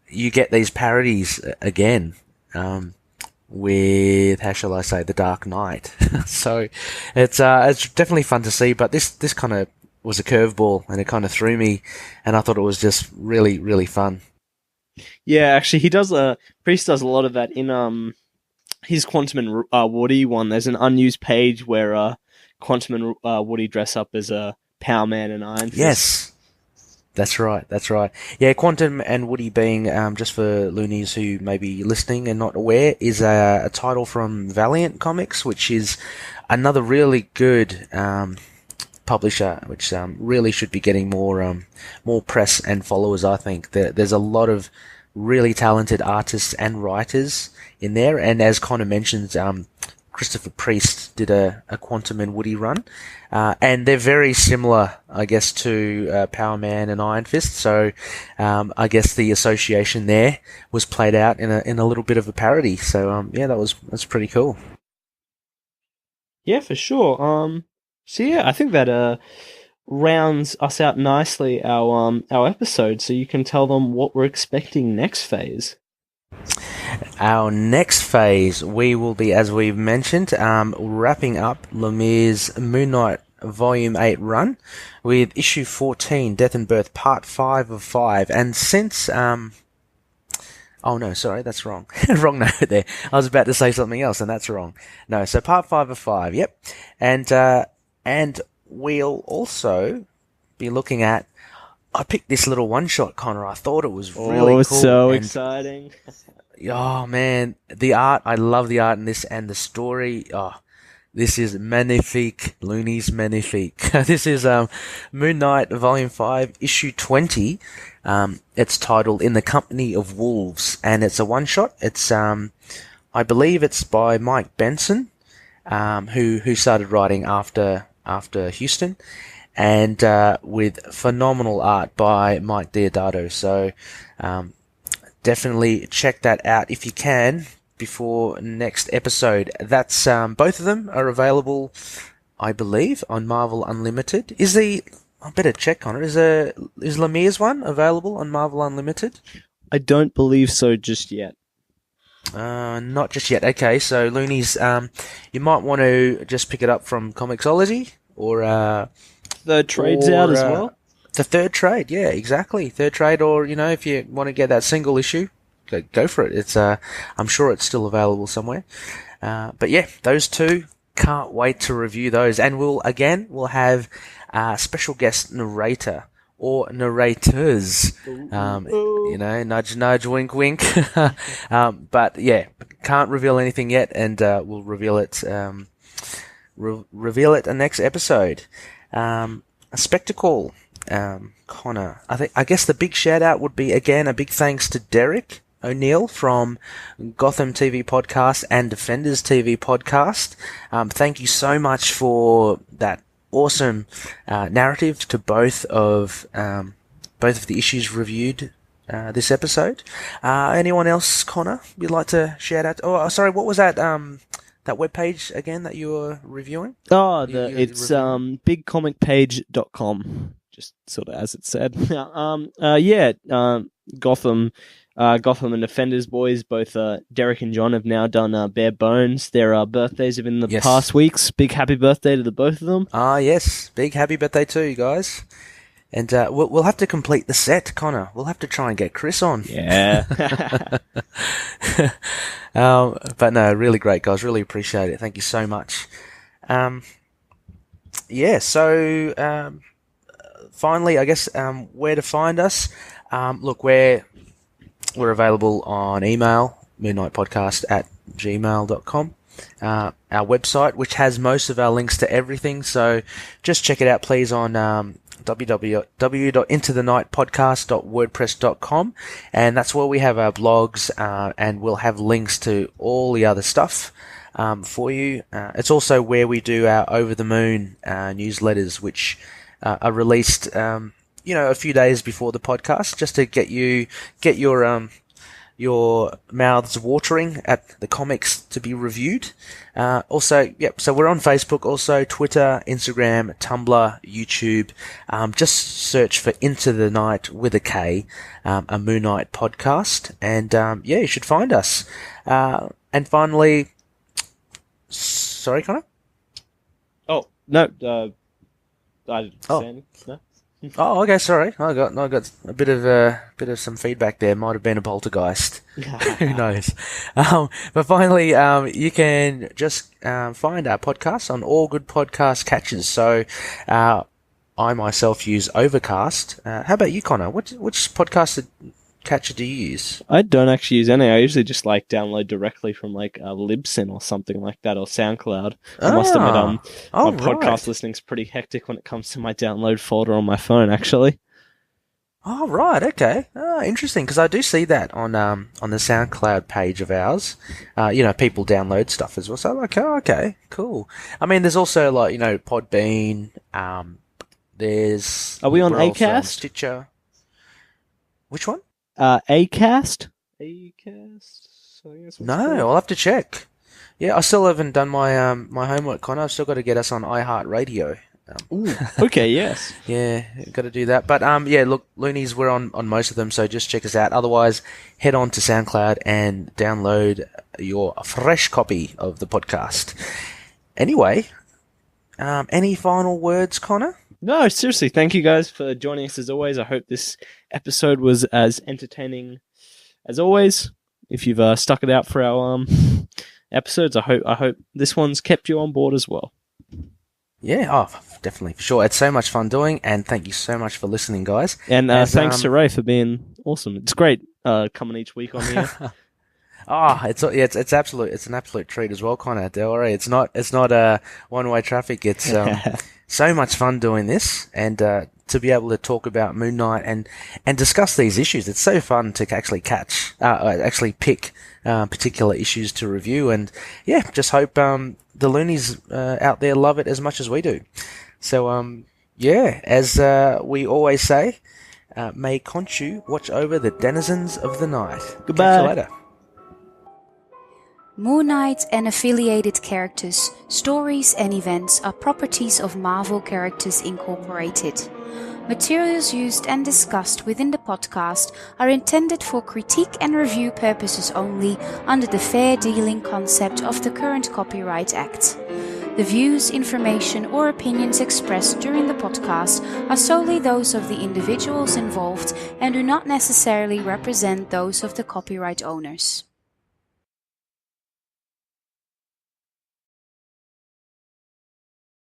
S2: you get these parodies again with, how shall I say, the Dark Knight. So it's definitely fun to see, but this kind of was a curveball, and it kind of threw me, and I thought it was just really, really fun.
S1: Yeah, actually, he does. Priest does a lot of that in his Quantum and Woody one. There's an unused page where Quantum and Woody dress up as Power Man and Iron Fist.
S2: Yes, that's right. Yeah, Quantum and Woody being, just for loonies who may be listening and not aware, is a title from Valiant Comics, which is another really good publisher, which really should be getting more press and followers. I think there's a lot of really talented artists and writers in there, and as Connor mentioned, Christopher Priest did a Quantum and Woody run, and they're very similar, I guess, to Power Man and Iron Fist. So I guess the association there was played out in a little bit of a parody. So yeah, that's pretty cool.
S1: Yeah, for sure. So yeah, I think that rounds us out nicely, our episode, so you can tell them what we're expecting next phase.
S2: Our next phase, we will be, as we've mentioned, wrapping up Lemire's Moon Knight Volume 8 run with issue 14, Death and Birth, Part 5 of 5. And since... Oh no, sorry, that's wrong. Wrong note there. I was about to say something else, and that's wrong. No, so Part 5 of 5, yep. And we'll also be looking at... I picked this little one-shot, Connor. I thought it was really cool.
S1: So exciting.
S2: Oh, man. The art, I love the art in this, and the story, this is magnifique. Looney's magnifique. This is Moon Knight Volume 5, Issue 20. It's titled In the Company of Wolves, and it's a one-shot. It's, I believe it's by Mike Benson, who started writing after Houston, and with phenomenal art by Mike Deodato. So definitely check that out if you can before next episode. That's both of them are available, I believe, on Marvel Unlimited. I better check on it. Is Lemire's one available on Marvel Unlimited?
S1: I don't believe so just yet.
S2: Not just yet. Okay, so Loonies, you might want to just pick it up from Comixology, or
S1: Third trade's out as well.
S2: The third trade, yeah, exactly. Third trade, or if you want to get that single issue, go for it. It's I'm sure it's still available somewhere. But yeah, those two, can't wait to review those, and we'll have a special guest narrator or narrators. Nudge, nudge, wink, wink. But yeah, can't reveal anything yet, and we'll reveal it. Reveal it in next episode. A spectacle. Connor, I guess the big shout out would be, again, a big thanks to Derek O'Neill from Gotham TV Podcast and Defenders TV Podcast. Thank you so much for that awesome narrative to both of the issues reviewed this episode. Anyone else, Connor, you'd like to shout out? Oh, sorry, what was that webpage again that you were reviewing?
S1: Oh, it's bigcomicpage.com. Just sort of as it said. Gotham Gotham and Defenders boys, both Derek and John, have now done Bare Bones. Their birthdays have been in the past weeks. Big happy birthday to the both of them.
S2: Yes. Big happy birthday to you guys. And we'll have to complete the set, Connor. We'll have to try and get Chris on.
S1: Yeah.
S2: But no, really great, guys. Really appreciate it. Thank you so much. So finally, I guess where to find us. Look, we're available on email, moonnightpodcast@gmail.com. Our website, which has most of our links to everything. So just check it out, please, on www.intothenightpodcast.wordpress.com, and that's where we have our blogs, and we'll have links to all the other stuff for you. It's also where we do our Over the Moon newsletters, which are released, a few days before the podcast, just to get your mouths watering at the comics to be reviewed. So we're on Facebook, also Twitter, Instagram, Tumblr, YouTube. Just search for Into the Night with a K, a Moon Knight podcast, and you should find us. And finally, sorry, Connor?
S1: Oh, no, I didn't say anything. No?
S2: Oh, okay. Sorry, I got a bit of some feedback there. Might have been a poltergeist. Who knows? But finally, you can just find our podcast on all good podcast catchers. So, I myself use Overcast. How about you, Connor? Which podcast catcher do you use?
S1: I don't actually use any. I usually just download directly from Libsyn or something like that, or SoundCloud. I must admit, my podcast listening's pretty hectic when it comes to my download folder on my phone, actually.
S2: Oh, right, okay. Interesting, because I do see that on the SoundCloud page of ours. People download stuff as well. So I'm like, oh, okay, cool. I mean, there's also Podbean. There's.
S1: Are we on Acast?
S2: Stitcher. Which one?
S1: Acast?
S2: No, I'll have to check. Yeah, I still haven't done my my homework, Connor. I've still got to get us on iHeartRadio.
S1: Okay, yes.
S2: Yeah, got to do that. But look, Loonies, we're on most of them, so just check us out. Otherwise, head on to SoundCloud and download your fresh copy of the podcast. Anyway, any final words, Connor?
S1: No, seriously, thank you guys for joining us as always. I hope this episode was as entertaining as always. If you've stuck it out for our episodes, I hope this one's kept you on board as well.
S2: Yeah, definitely, for sure. It's so much fun doing, and thank you so much for listening, guys.
S1: And thanks to Ray for being awesome. It's great coming each week on here.
S2: It's an absolute treat as well, Connor. Don't worry, it's not one-way traffic. It's so much fun doing this, and to be able to talk about Moon Knight and discuss these issues. It's so fun to actually pick particular issues to review, and just hope the loonies out there love it as much as we do. So as we always say, may Khonshu watch over the denizens of the night.
S1: Goodbye.
S2: Catch you later.
S4: Moon Knight and affiliated characters, stories and events are properties of Marvel Characters Incorporated. Materials used and discussed within the podcast are intended for critique and review purposes only under the fair dealing concept of the current Copyright Act. The views, information or opinions expressed during the podcast are solely those of the individuals involved and do not necessarily represent those of the copyright owners.